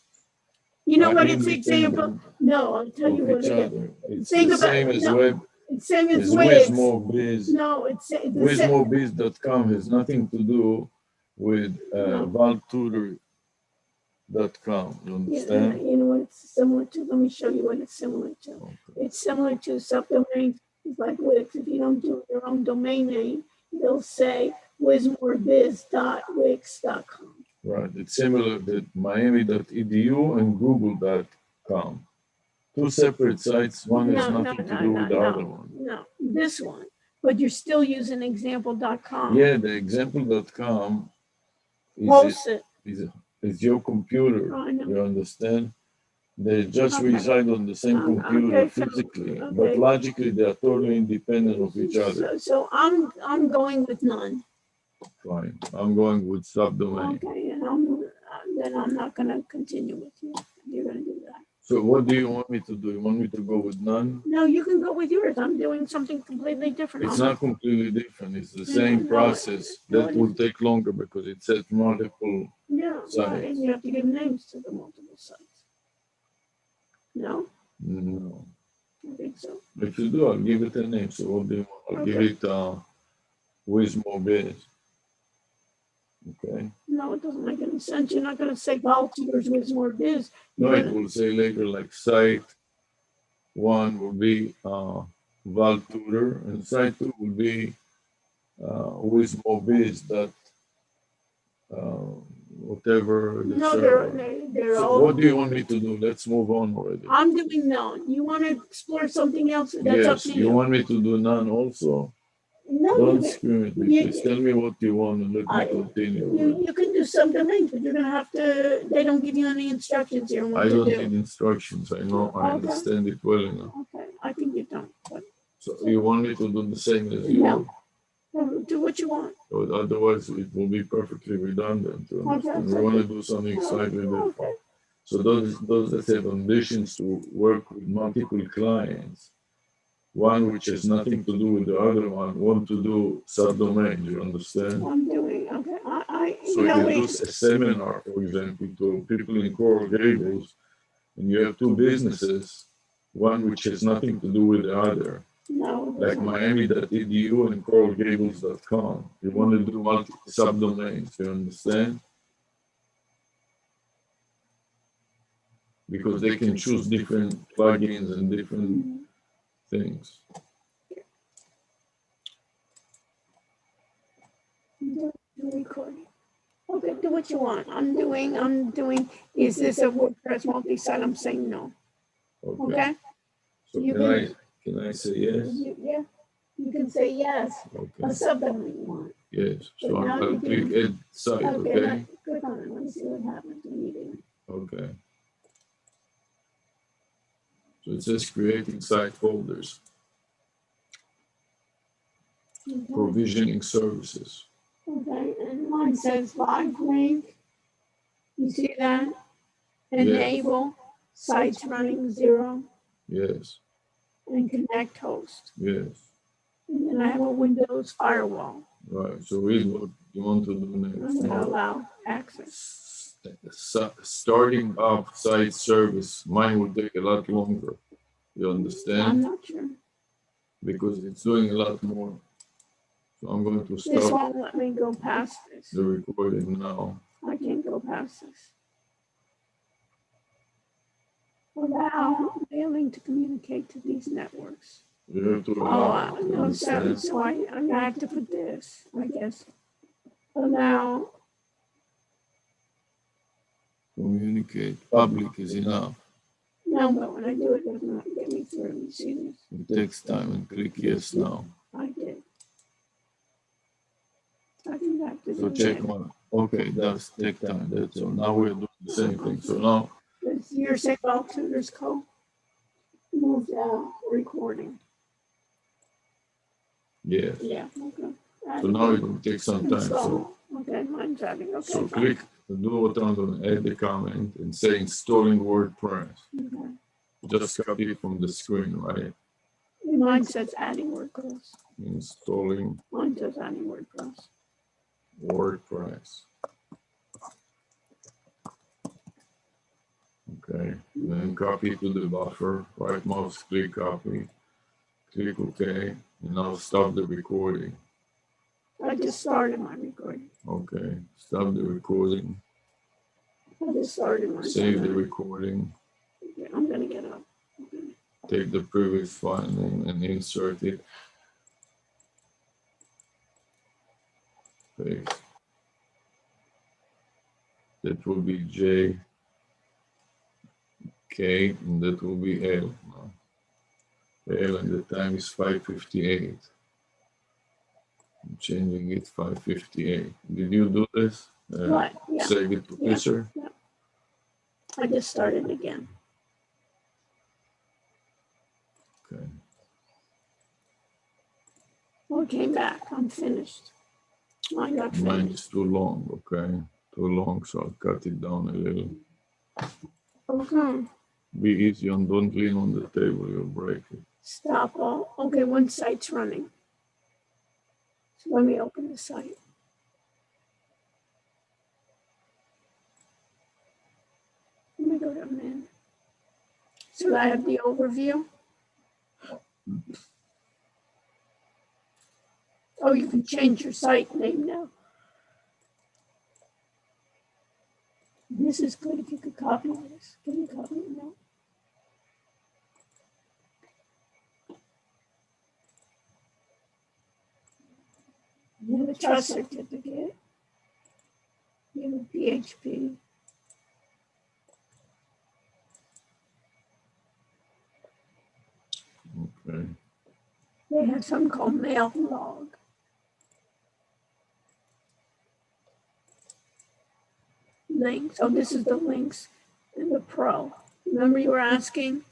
You know what? It's example. No, I'll tell you what it is. It's the same as web. It's same as WizMobiz. No, it's WizMobiz.com has nothing to do with valtutor.com. You understand? You know what it's similar to? Let me show you what it's similar to. Okay. It's similar to subdomains. It's like Wix. If you don't do your own domain name, they'll say wizmorebiz.wix.com. Right. It's similar to Miami.edu and Google.com. Two separate sites. One has nothing to do with the other one. No, this one. But you're still using example.com. Yeah, the example.com is your computer. Oh, I know. You understand? They just reside on the same computer physically, but logically they are totally independent of each other. So I'm going with none. Fine. I'm going with subdomain. Okay, and then I'm not going to continue with you. You're going to do that. So what do you want me to do? You want me to go with none? No, you can go with yours. I'm doing something completely different. It's not completely different. It's the same process. That will take longer because it says multiple sites. And you have to give names to the multiple sites. No? No. I think so. If you do, I'll give it a name. So what do you want? I'll give it WizMobiz. Okay. No, it doesn't make any sense. You're not going to say Valtutors WizMoreBiz. No, it will say later like site 1 will be Valtutor and site 2 will be WizMobiz. whatever the No, server. they're So all. what do you want me to do? Let's move on already. I'm doing none. You want to explore something else? That's up Yes, to you want me to do none also? No, Don't scream at me, you- please. Tell me what you want and let me continue. you can do subdomains, but you're gonna have to. They don't give you any instructions here on what I to don't do. need instructions. I know, I Okay. understand it well enough. Okay, I think you don't. But So you want me to do the same as you? No. Do what you want. Otherwise, it will be perfectly redundant. You understand? We want to do something slightly different. Okay. So those that have ambitions to work with multiple clients, one which has nothing to do with the other one, want to do subdomain. You understand? I'm doing okay. So you do a seminar, for example, to people in Coral Gables, and you have two businesses, one which has nothing to do with the other. No. Like Miami.edu and CoralGables.com. You want to do multi subdomains, you understand? Because they can choose different plugins and different things. Recording. Okay, do what you want. I'm doing. Is this a WordPress multi-site? I'm saying no. Okay. So can I say yes? Yeah. You can say yes. Okay. A subdomain you want. Yes. So I'll click add site. Okay. Click on it. Let me see what happens when you do. Okay. So it says creating site folders. Provisioning services. Okay, and mine says live link. You see that? Enable sites running 0. Yes. And connect host. Yes. And then I have a Windows firewall. Right. So read what you want to do next. I'm going to allow access. Starting up site service, mine will take a lot longer. You understand? I'm not sure. Because it's doing a lot more. So I'm going to This stop won't let me go past this. the recording now. I can't go past this. Allow mailing to communicate to these networks. You have to allow. No, so I have to put this, I guess. Allow. Communicate. Public is enough. No, but when I do it, it does not get me through. You see this? It takes time and click yes now. I did. I think I have to So check one. Okay, it does take time. That's all. Now we're doing the same thing. So now. Your save all tutors code. Moved out recording. Yes. Yeah. Okay. So now it will take some time. So okay, mine's adding. Okay. So click, do what I'm going to add the comment and say installing WordPress. Okay. Just copy it from the screen, right? Mine says adding WordPress. Installing Mine says adding WordPress. WordPress. Okay, then copy to the buffer, right mouse click copy, click OK, and now stop the recording. I just started my recording. Okay, stop the recording. I just started my Save the recording. Okay, I'm going to get up. Okay. Take the previous file name and insert it. Paste. That will be J, K, and that will be L. L, and the time is 5:58. I'm changing it 5:58. Did you do this? Right. Yeah. Save it to Fisher? Yeah. I just started again. Okay. I came back. I'm finished. I got finished. Mine is too long, okay? Too long, so I'll cut it down a little. Okay. Be easy and don't lean on the table, you'll break it. Stop all. Okay, one site's running. So let me open the site. Let me go to admin. So I have the overview. Oh, you can change your site name now. This is good if you could copy this. Can you copy it now? You have a trust certificate. PHP. Okay. They have something called mail log. Links. Oh, this is the links in the Pro. Remember you were asking?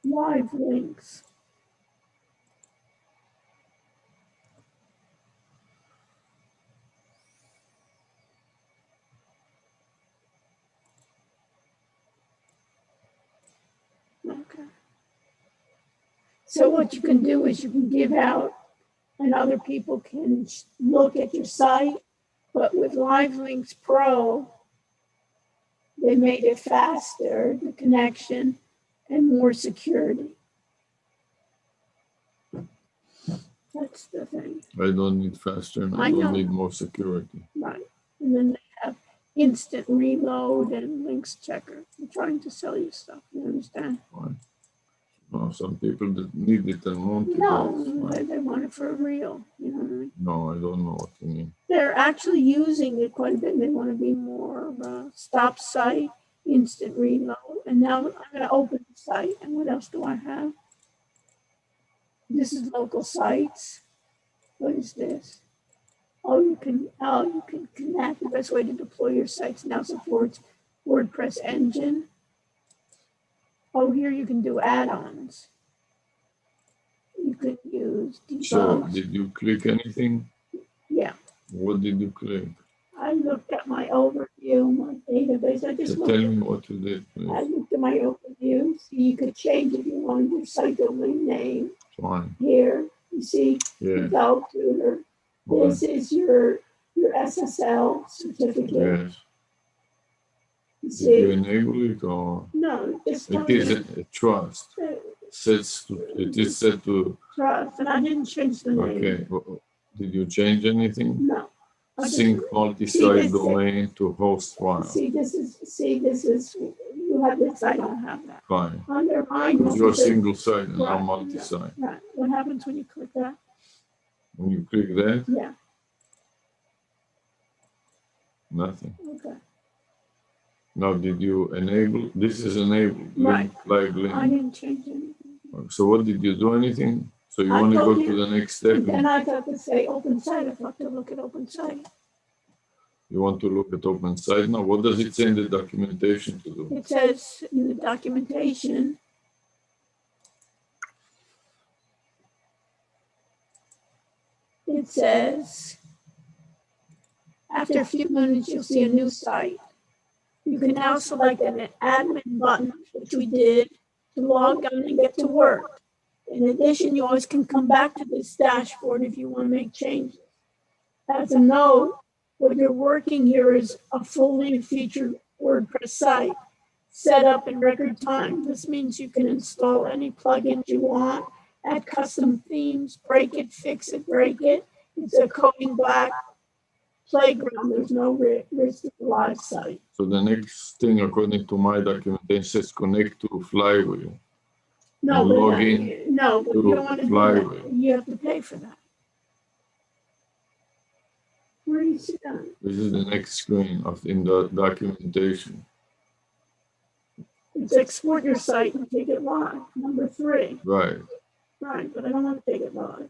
Live links. Okay. So what you can do is you can give out and other people can look at your site, but with Live Links Pro, they made it faster, the connection, and more security. That's the thing. I don't need faster and I don't need more security. Right. And then they have instant reload and links checker. They're trying to sell you stuff. You understand? Fine. No, some people that need it and want it. No, they want it for real. You know what I mean? No, I don't know what you mean. They're actually using it quite a bit. They want to be more of a stop site, instant reload. And now I'm going to open the site. And what else do I have? This is local sites. What is this? Oh, you can connect. The best way to deploy your sites now supports WordPress engine. Oh, here you can do add-ons. You can use debug. So, did you click anything? Yeah. What did you click? I looked at my overview, my database. I just tell me what you did, please. I looked at my overview. So you could change if you wanted your site domain name. Fine. Here, you see, Without Tutor. This is your SSL certificate. Yes. You Did see? you enable it or? No, it's it is a trust. It is set to trust, and I didn't change the name. Okay. Did you change anything? No. Sync multi-site domain to host file. This is you have this. I don't have that. Fine. Under mine, it's your single site and not multi-site. Right. What happens when you click that? When you click that? Yeah. Nothing. Okay. Now, did you enable? This is enabled. Right. Live link. I didn't change anything. So what did you do anything? So you want to go to the next step? And then I thought to say open site. I thought to look at open site. You want to look at open site now? What does it say in the documentation to do? It says in the documentation, it says, after a few minutes, you'll see a new site. You can now select an admin button, which we did, to log on and get to work. In addition, you always can come back to this dashboard if you want to make changes. As a note, what you're working here is a fully featured WordPress site set up in record time. This means you can install any plugins you want, add custom themes, break it, fix it, break it. It's a coding black playground. There's no risk of the live site. So the next thing, according to my documentation, says connect to Flywheel. No, but log in no, but you don't want to do that. You have to pay for that. Where do you see that? This is the next screen in the documentation. It's export your site and take it live. Number 3. Right. Right, but I don't want to take it live.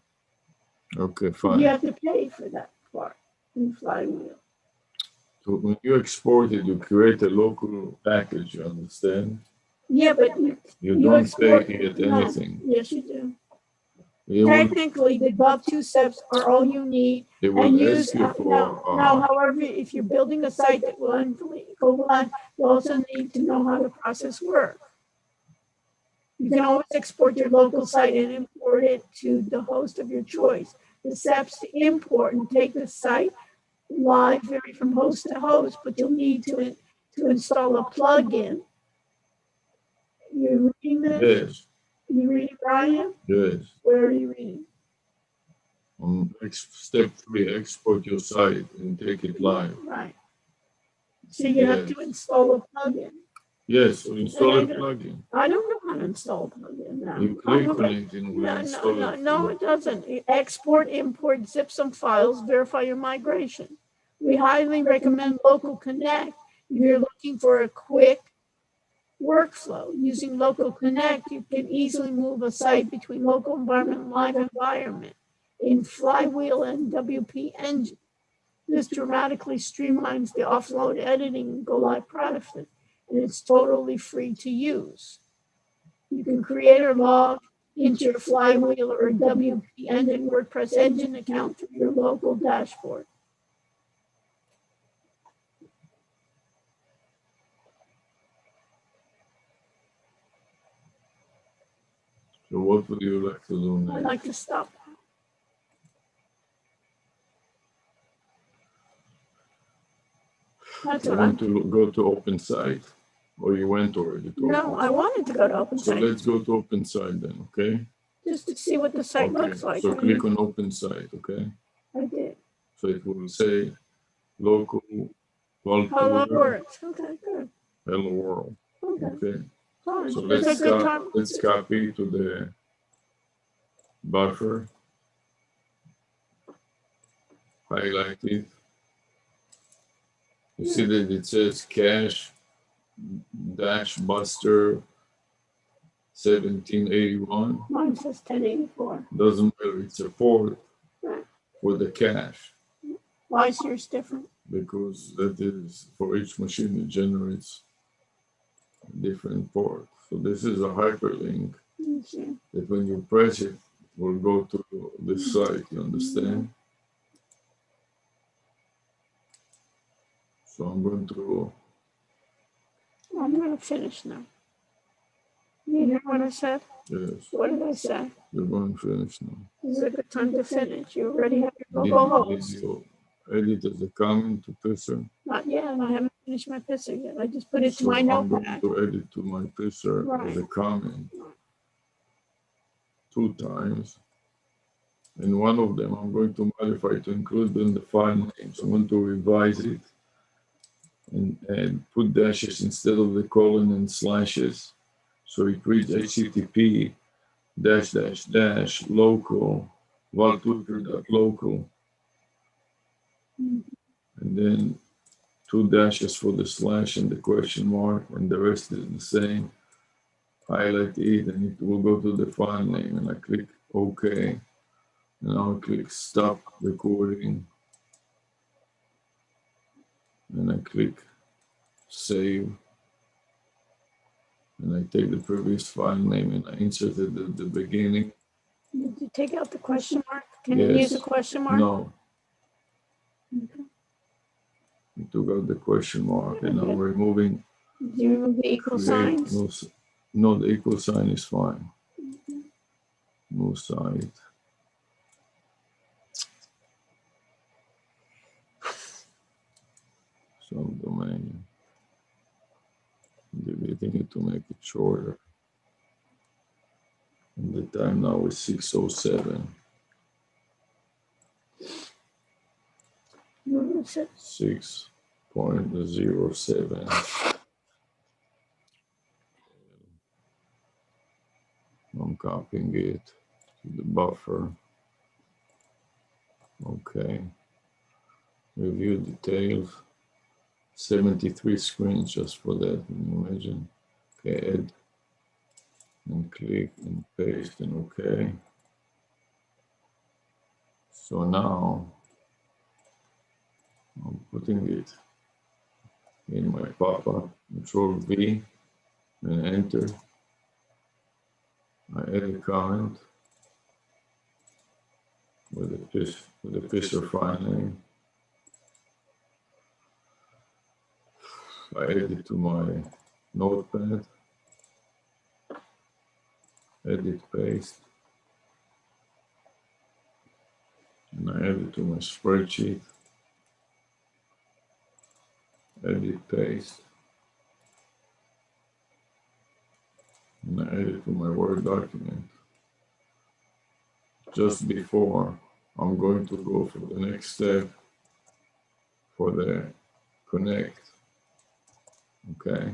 Okay, fine. You have to pay for that part in Flywheel. So when you export it, you create a local package, you understand? Yeah, but you don't pay here anything. Yes, you do. Technically, the above 2 steps are all you need. They will ask you for. Now, however, if you're building a site that will go live, you also need to know how the process works. You can always export your local site and import it to the host of your choice. The steps to import and take the site live vary from host to host, but you'll need to install a plugin. You reading this? Yes. You reading, Brian? Yes. Where are you reading? On step 3, export your site and take it live. Right. So you have to install a plugin. Yes, so install a plugin. I don't know how to install a plugin now. You click on it and we install it. No, it doesn't. Export, import, zip some files, verify your migration. We We highly recommend Local Connect if you're looking for a quick workflow. Using Local Connect, you can easily move a site between local environment and live environment in Flywheel and WP Engine. This dramatically streamlines the offload editing and go live process, and it's totally free to use. You can create or log into your Flywheel or WP Engine WordPress Engine account through your local dashboard. So what would you like to do next? I'd like to stop. That's You what want to go to OpenSite, or you went already to No, I wanted to go to OpenSite. So let's go to OpenSite then, okay? Just to see what the site looks like. So click on OpenSite, okay? I did. So it will say local Hello works. Okay, good. Hello world. Okay. Fine. So It's let's copy to the buffer. Highlight it. You see that it says cache dash buster 1781. Mine says 1084. Doesn't matter, it's a port Right. for the cache. Why is yours different? Because that is for each machine, it generates a different port. So this is a hyperlink that when you press it, will go to this site, you understand? So I'm going to finish now. You hear what I said? Yes. What did I say? You're going to finish now. This is a good time to finish. You already have your logo host. Did you edit as a comment to Pisser? Not yet. I haven't finished my Pisser yet. I just put it to my notepad. I'm going to edit to my Pisser as a comment 2 times. And one of them I'm going to modify to include in the file name. So I'm going to revise it and put dashes instead of the colon and slashes. So it reads HTTP -- local /local, and then 2 dashes for the slash and the question mark, and the rest is the same. Highlight it and it will go to the file name, and I click OK. And I'll click stop recording, and I click save, and I take the previous file name and I insert it at the beginning. Did you take out the question mark? Can you use a question mark? No. Okay. I took out the question mark, and I'm removing. Did you remove the equal signs? No, the equal sign is fine. No site. Subdomain. Deleting it to make it shorter. And the time now is 6:07. 6.07. I'm copying it to the buffer. Okay. Review details. 73 screens just for that. Can you imagine? Okay, add and click and paste and okay. So now I'm putting it in my pop-up, Control V and enter. I add a comment with the Pisser file name. I add it to my notepad. Edit, paste. And I add it to my spreadsheet. Edit, paste. And I add it to my Word document. Just before I'm going to go for the next step for the connect. Okay.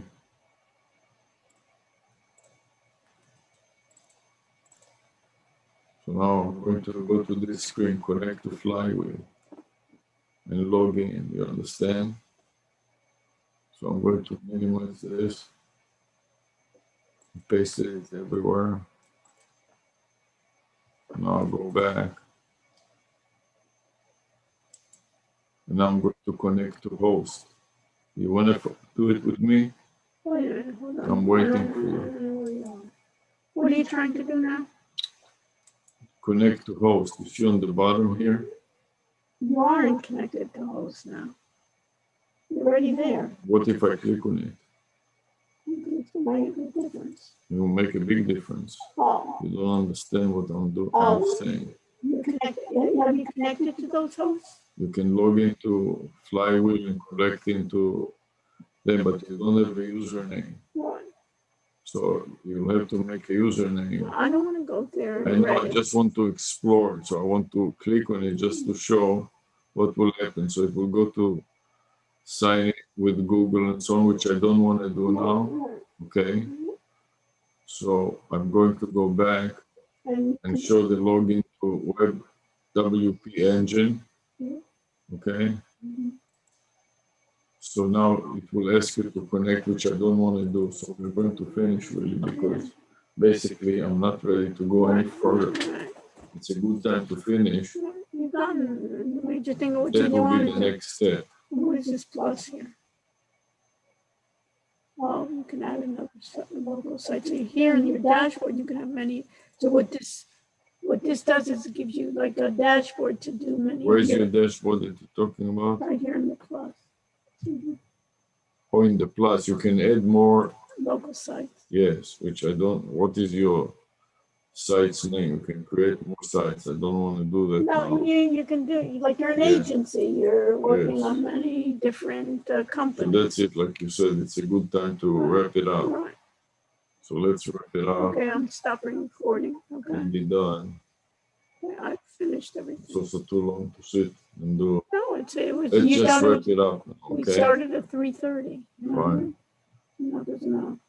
So now I'm going to go to this screen, connect to Flywheel. and log in. You understand? So I'm going to minimize this, paste it everywhere. Now I'll go back. And now I'm going to connect to host. You want to do it with me? Wait a minute, hold on. I'm waiting for you. What are you trying to do now? Connect to host. You see on the bottom here? You aren't connected to host now. You're already there. What if I click on it? It's going to make a difference. It will make a big difference. Oh. You don't understand what I'm saying. Have you connected to those hosts? You can log into Flywheel and connect into them, but you don't have a username. What? So you'll have to make a username. I don't want to go there. I know, I just want to explore. So I want to click on it just to show what will happen. So it will go to sign in with Google and so on, which I don't want to do now. Okay. So I'm going to go back and show the login to Web WP Engine. Okay. So now it will ask you to connect, which I don't want to do. So we're going to finish really because basically I'm not ready to go any further. It's a good time to finish. You've done the major thing. What That you will want be the next step. What is this plus here? Oh, you can add another local site. So here in your dashboard, you can have many. So what this does is it gives you like a dashboard to do many. Where's your dashboard that you're talking about? Right here in the plus. Oh, in the plus, you can add more local sites. Yes, which I don't. What is your site's name? You can create more sites. I don't want to do that. No, now. you can do it. Like you're an agency. You're working on many different companies. So that's it. Like you said, it's a good time to wrap it up. Right. So let's wrap it up. Okay, I'm stopping recording. Okay. And be done. Okay, I finished everything. It's also too long to sit and do. No, it was. Let's just wrap it up. Okay. We started at 3:30. Fine. No, there's no.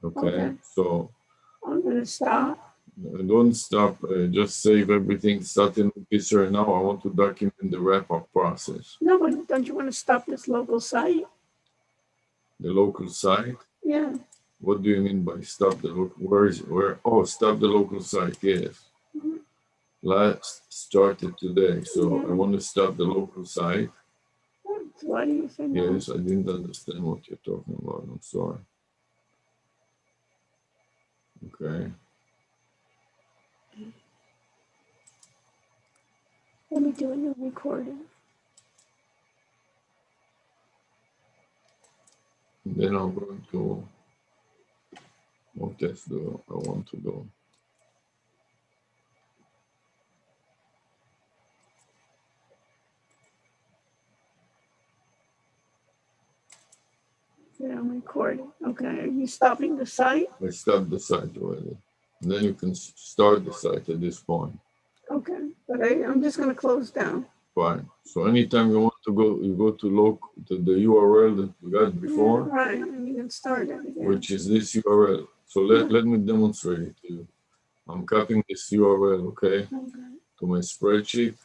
Okay. So I'm gonna stop. Don't stop. Just save everything. Start in Kisser. Now I want to document the wrap-up process. No, but don't you want to stop this local site? The local site? Yeah. What do you mean by stop the local? Where? Oh, stop the local site. Yes. Mm-hmm. Last started today, so I want to stop the local site. Why do you say no? Yes, I didn't understand what you're talking about. I'm sorry. Okay. Let me do a new recording. And then I'm going to. What that's I want to do. Yeah, I'm recording. Okay, are you stopping the site? I stopped the site already. And then you can start the site at this point. Okay, but I'm just going to close down. Fine. So anytime you want to go, you go to the URL that we got before. Right, and you can start it again. Which is this URL. So let me demonstrate it to you. I'm copying this URL, okay, to my spreadsheet.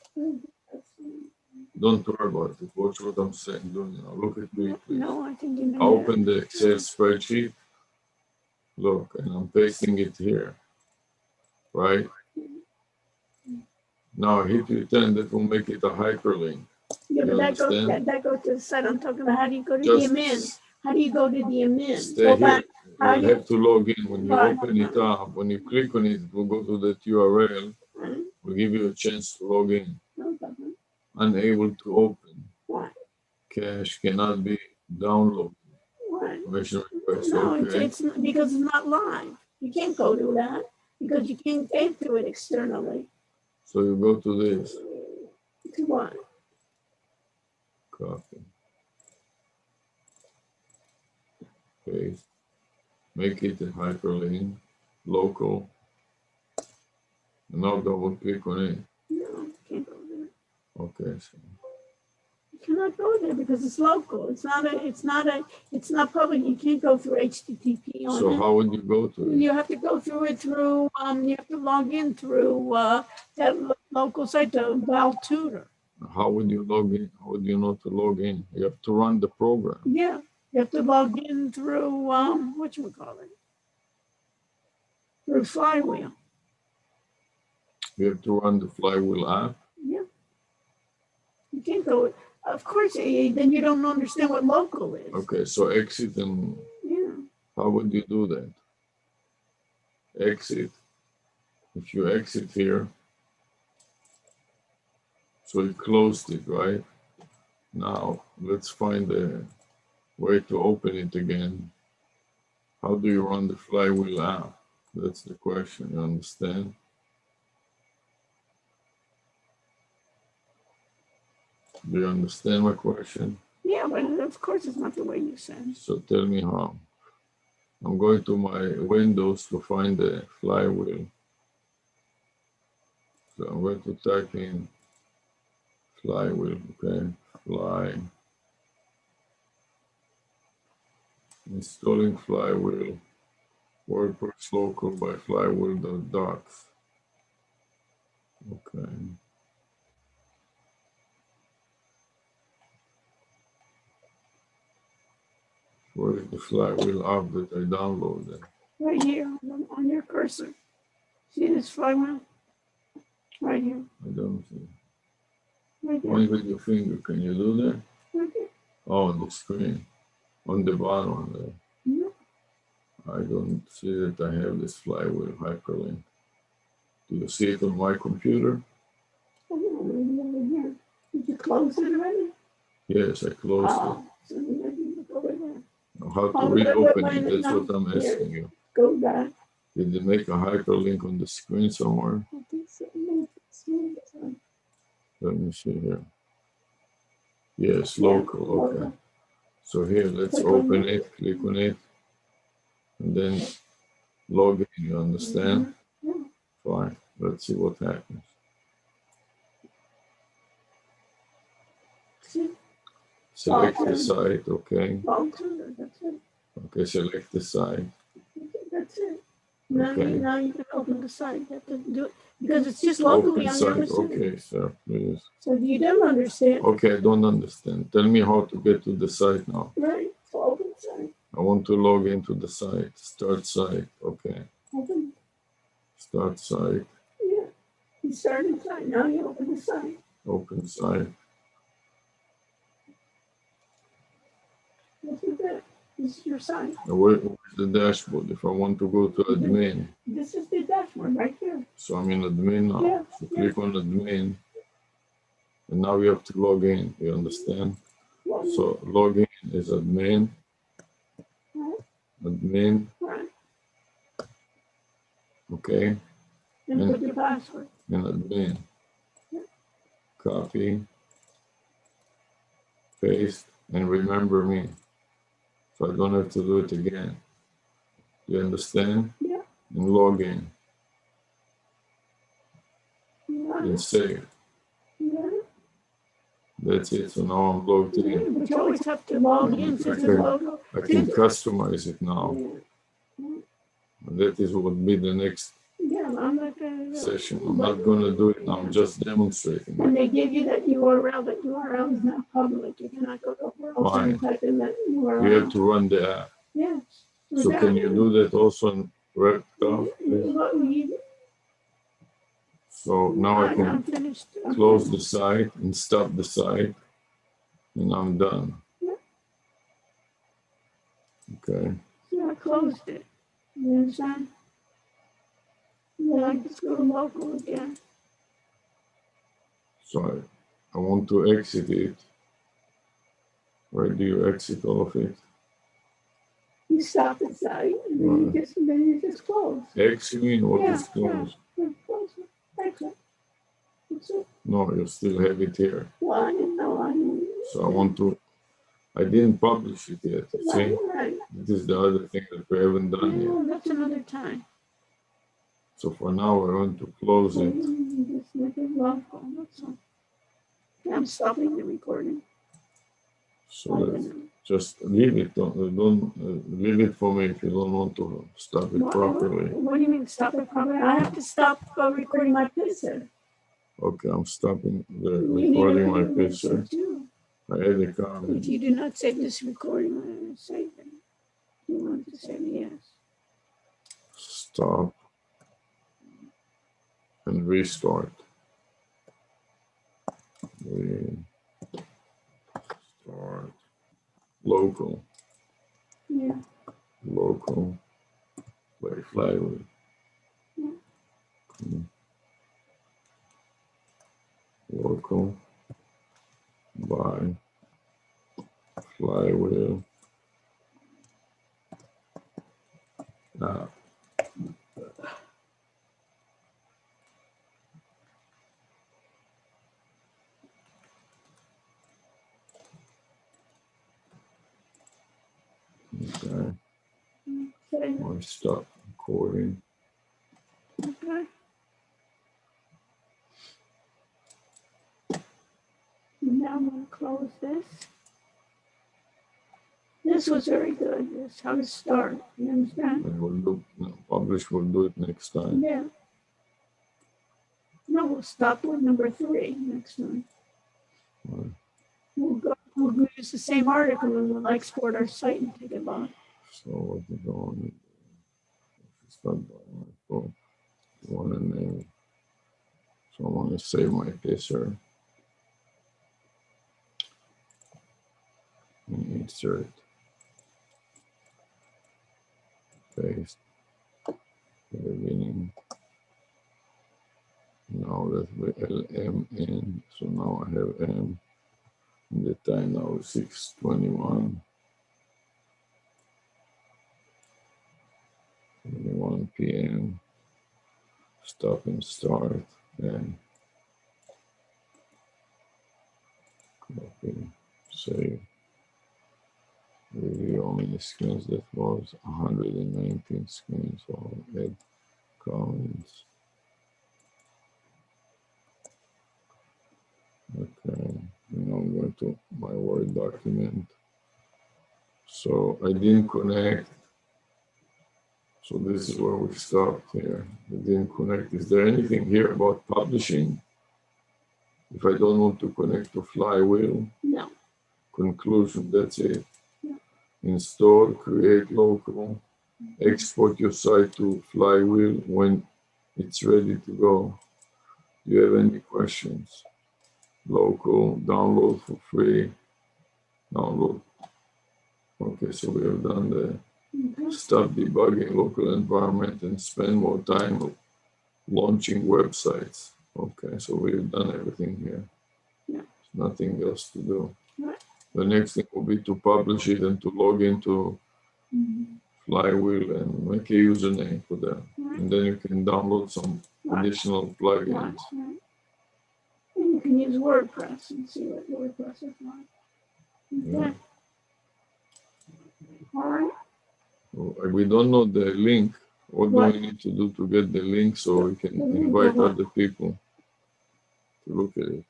Don't worry about it. Watch what I'm saying. Now look at me, please. No, I think you know. I open the Excel spreadsheet. Look, and I'm pasting it here. Right? Now hit return. That will make it a hyperlink. Yeah, but that goes to the site. I'm talking about how do you go to the admin? How do you go to the admin? Stay here. You have to log in. When you open it up, when you click on it, it will go to that URL. Will give you a chance to log in. Unable to open. Cache cannot be downloaded. Permission request. No, okay. it's because it's not live. You can't go to that because you can't get to it externally. So you go to this. To what? Copy. Paste. Make it a hyperlink. Local. And now double click on it. No, you can't go there. Okay. So. You cannot go there because it's local. It's not public. You can't go through HTTP on it. So how would you go to it? You have to go through it through, you have to log in through that local site, the Val Tutor. how would you log in? How would you know to log in? You have to run the program. Yeah, you have to log in through, whatchamacallit, through Flywheel. You have to run the Flywheel app. Yeah. You can't go, of course, then you don't understand what local is. Okay, so exit and how would you do that? Exit. If you exit here, so you closed it, right? Now, let's find a way to open it again. How do you run the Flywheel app? That's the question, you understand? Do you understand my question? Yeah, but of course it's not the way you said. So tell me how. I'm going to my Windows to find the Flywheel. So I'm going to type in Flywheel, okay? Installing Flywheel, WordPress local by flywheel.docs. Okay. Where is the Flywheel app that I downloaded? Right here on your cursor. See this Flywheel? Right here. I don't see. Right there. Point with your finger, can you do that? Right there. Oh, on the screen. On the bottom there. Yeah. I don't see that I have this Flywheel hyperlink. Do you see it on my computer? Did you close it already? Yes, I closed it. So maybe you go over there. How to reopen it? That's what I'm asking you. Go back. Did they make a hyperlink on the screen somewhere? I think so. Let me see here. Yes, local, okay. So here, let's open it, click on it, and then log in, you understand? Fine, let's see what happens. Select the site, okay. Okay, select the site. That's it. Now you can open the site. You have to do it because it's just locally on your machine. Okay, sir, please. So you don't understand. Okay, I don't understand. Tell me how to get to the site now. Right, so open the site. I want to log into the site. Start site, okay. Open. Start site. Yeah, you started the site. Now you open the site. Open site. This is it. This is your site. Where's the dashboard? If I want to go to admin. This is the dashboard right here. So I'm in admin now. Yeah, So click on admin. And now you have to log in. You understand? So log in is admin. Admin. Right. Okay. And put your password. And admin. Copy. Paste. And remember me. So I don't have to do it again. You understand? Yeah. And log in. Yeah. And save. Yeah. That's it. So now I'm logged in. But you always have to log in since the logo. I can customize it now. That is what would be the next session. I'm not going to do it now. I'm just demonstrating. When they give you that URL is not public. You cannot go to else and type in that URL. You have to run the app. Yes. So can you do that also in Reptile? So now I can close the site and stop the site, and I'm done. Okay. Yeah, I closed it. You understand? Yeah, I just go to local again. So I want to exit it. Where do you exit all of it? You stop the site and then you just close. Exit mean what is closed? Yeah, close it. Exit. That's it. No, you still have it here. Well, I didn't know. So I want to. I didn't publish it yet. See, this is the other thing that we haven't done yet. That's another time. So for now, I want to close it. Just make it local. That's all. I'm stopping the recording. So let's just leave it. Don't leave it for me if you don't want to stop it properly. What do you mean stop it properly? I have to stop recording my picture. Okay, I'm stopping the recording my picture. I add a comment. If you do not save this recording, I'm going to save it. You want to say yes. Stop and restart. Restart. Local. Yeah. Local. Play flywheel. Yeah. Local. By flywheel. Now. Okay. I stop recording. Okay. Now I'm going to close this. This was very good. This is how to start. You understand? And we'll do, publish, we'll do it next time. Yeah. No, we'll stop with number 3 next time. Right. We'll use the same article and we'll export our site and take it live. So what you going to start by my phone. You want to name. So I want to save my picture. And insert. Paste. The beginning. Now that we LMN. So now I have M. And the time now is 6:21. 21 p.m. Stop and start. And copy. Save. Review how many screens that was. 119 screens. So I'll add comments. Okay, now I'm going to my Word document. So I didn't connect. So this is where we stopped here. I didn't connect. Is there anything here about publishing? If I don't want to connect to Flywheel? No. Conclusion, that's it. No. Install, create local, export your site to Flywheel when it's ready to go. Do you have any questions? Local, download for free, download. Okay, so we have done the stop debugging local environment and spend more time launching websites. Okay, so we've done everything here. Yeah. There's nothing else to do. Right. The next thing will be to publish it and to log into Flywheel and make a username for that. Right. And then you can download some additional plugins. Right. And you can use WordPress and see what WordPress is like. Okay. Yeah. All right. We don't know the link. What do we need to do to get the link so we can invite other people to look at it?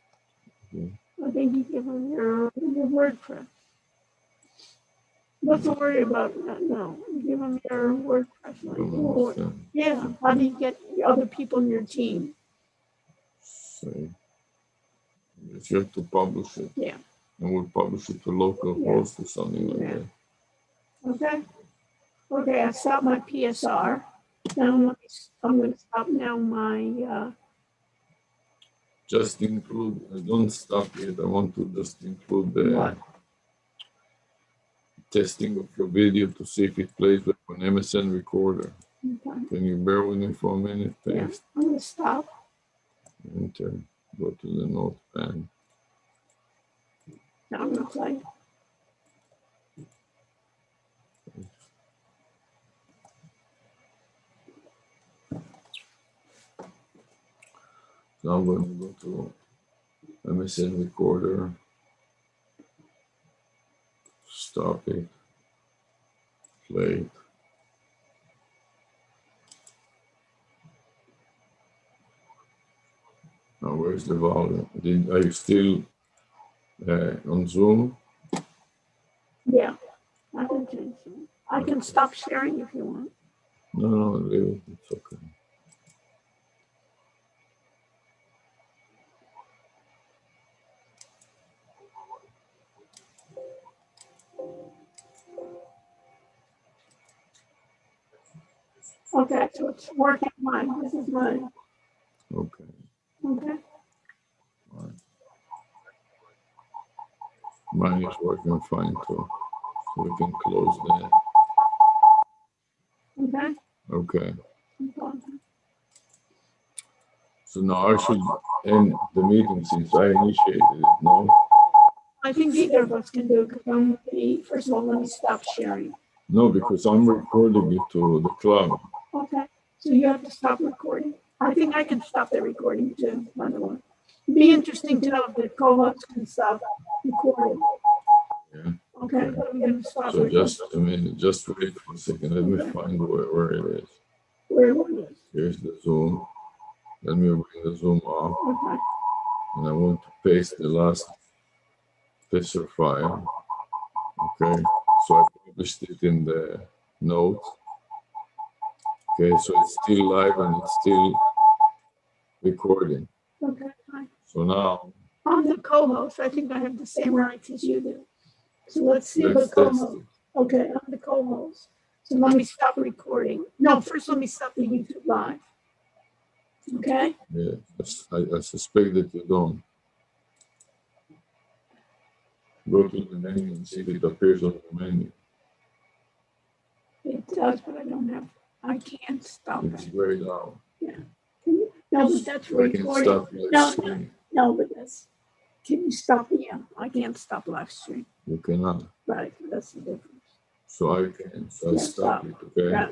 Okay. I think you give them your WordPress. Don't worry about that. No, give them your WordPress link. Yeah. How do you get other people in your team? Say, if you have to publish it. Yeah. And we'll publish it to local host or something like that. Okay. Okay, I stopped my PSR. Now I'm going to stop now my. Just include. Don't stop it. I want to just include the testing of your video to see if it plays with an MSN recorder. Okay. Can you bear with me for a minute? Yeah, I'm going to stop. Enter. Go to the notepad. Now I'm going to play. Now I'm going to go to MSN recorder. Stop it. Play it. Now where's the volume? Are you still on Zoom? Yeah, I can change Zoom. I can stop sharing if you want. No, leave it. It's okay. Okay, so it's working fine. This is mine. Okay. Okay. Fine. Mine is working fine too. So we can close that. Okay. Okay. So now I should end the meeting since I initiated it, no? I think either of us can do it because I'm going to be, first of all, let me stop sharing. No, because I'm recording it to the cloud. Okay. So you have to stop recording. I think I can stop the recording too, by the way. It'd be interesting to know if the co-host can stop recording. Yeah. Okay, but I'm going to stop So recording. just a minute, just wait for a second. Let me find where it is. Where it is. Here's the Zoom. Let me bring the Zoom up. Okay. And I want to paste the last picture file. Okay. So I published it in the notes. Okay, so it's still live and it's still recording. Okay, fine. So now I'm the co-host. I think I have the same rights as you do. So let's see let's the co-host. Okay, I'm the co-host. So let me stop recording. No, first let me stop the YouTube live. Okay? Yeah, I suspect that you don't. Go to the menu and see if it appears on the menu. It does, but I can't stop It's it. very loud. Yeah. No, but that's So I can recording. stop live stream. No, but that's, can you stop? Yeah, I can't stop live stream. You cannot. Right, that's the difference. So I can. So I Yeah, stop stop. it, okay? Yeah.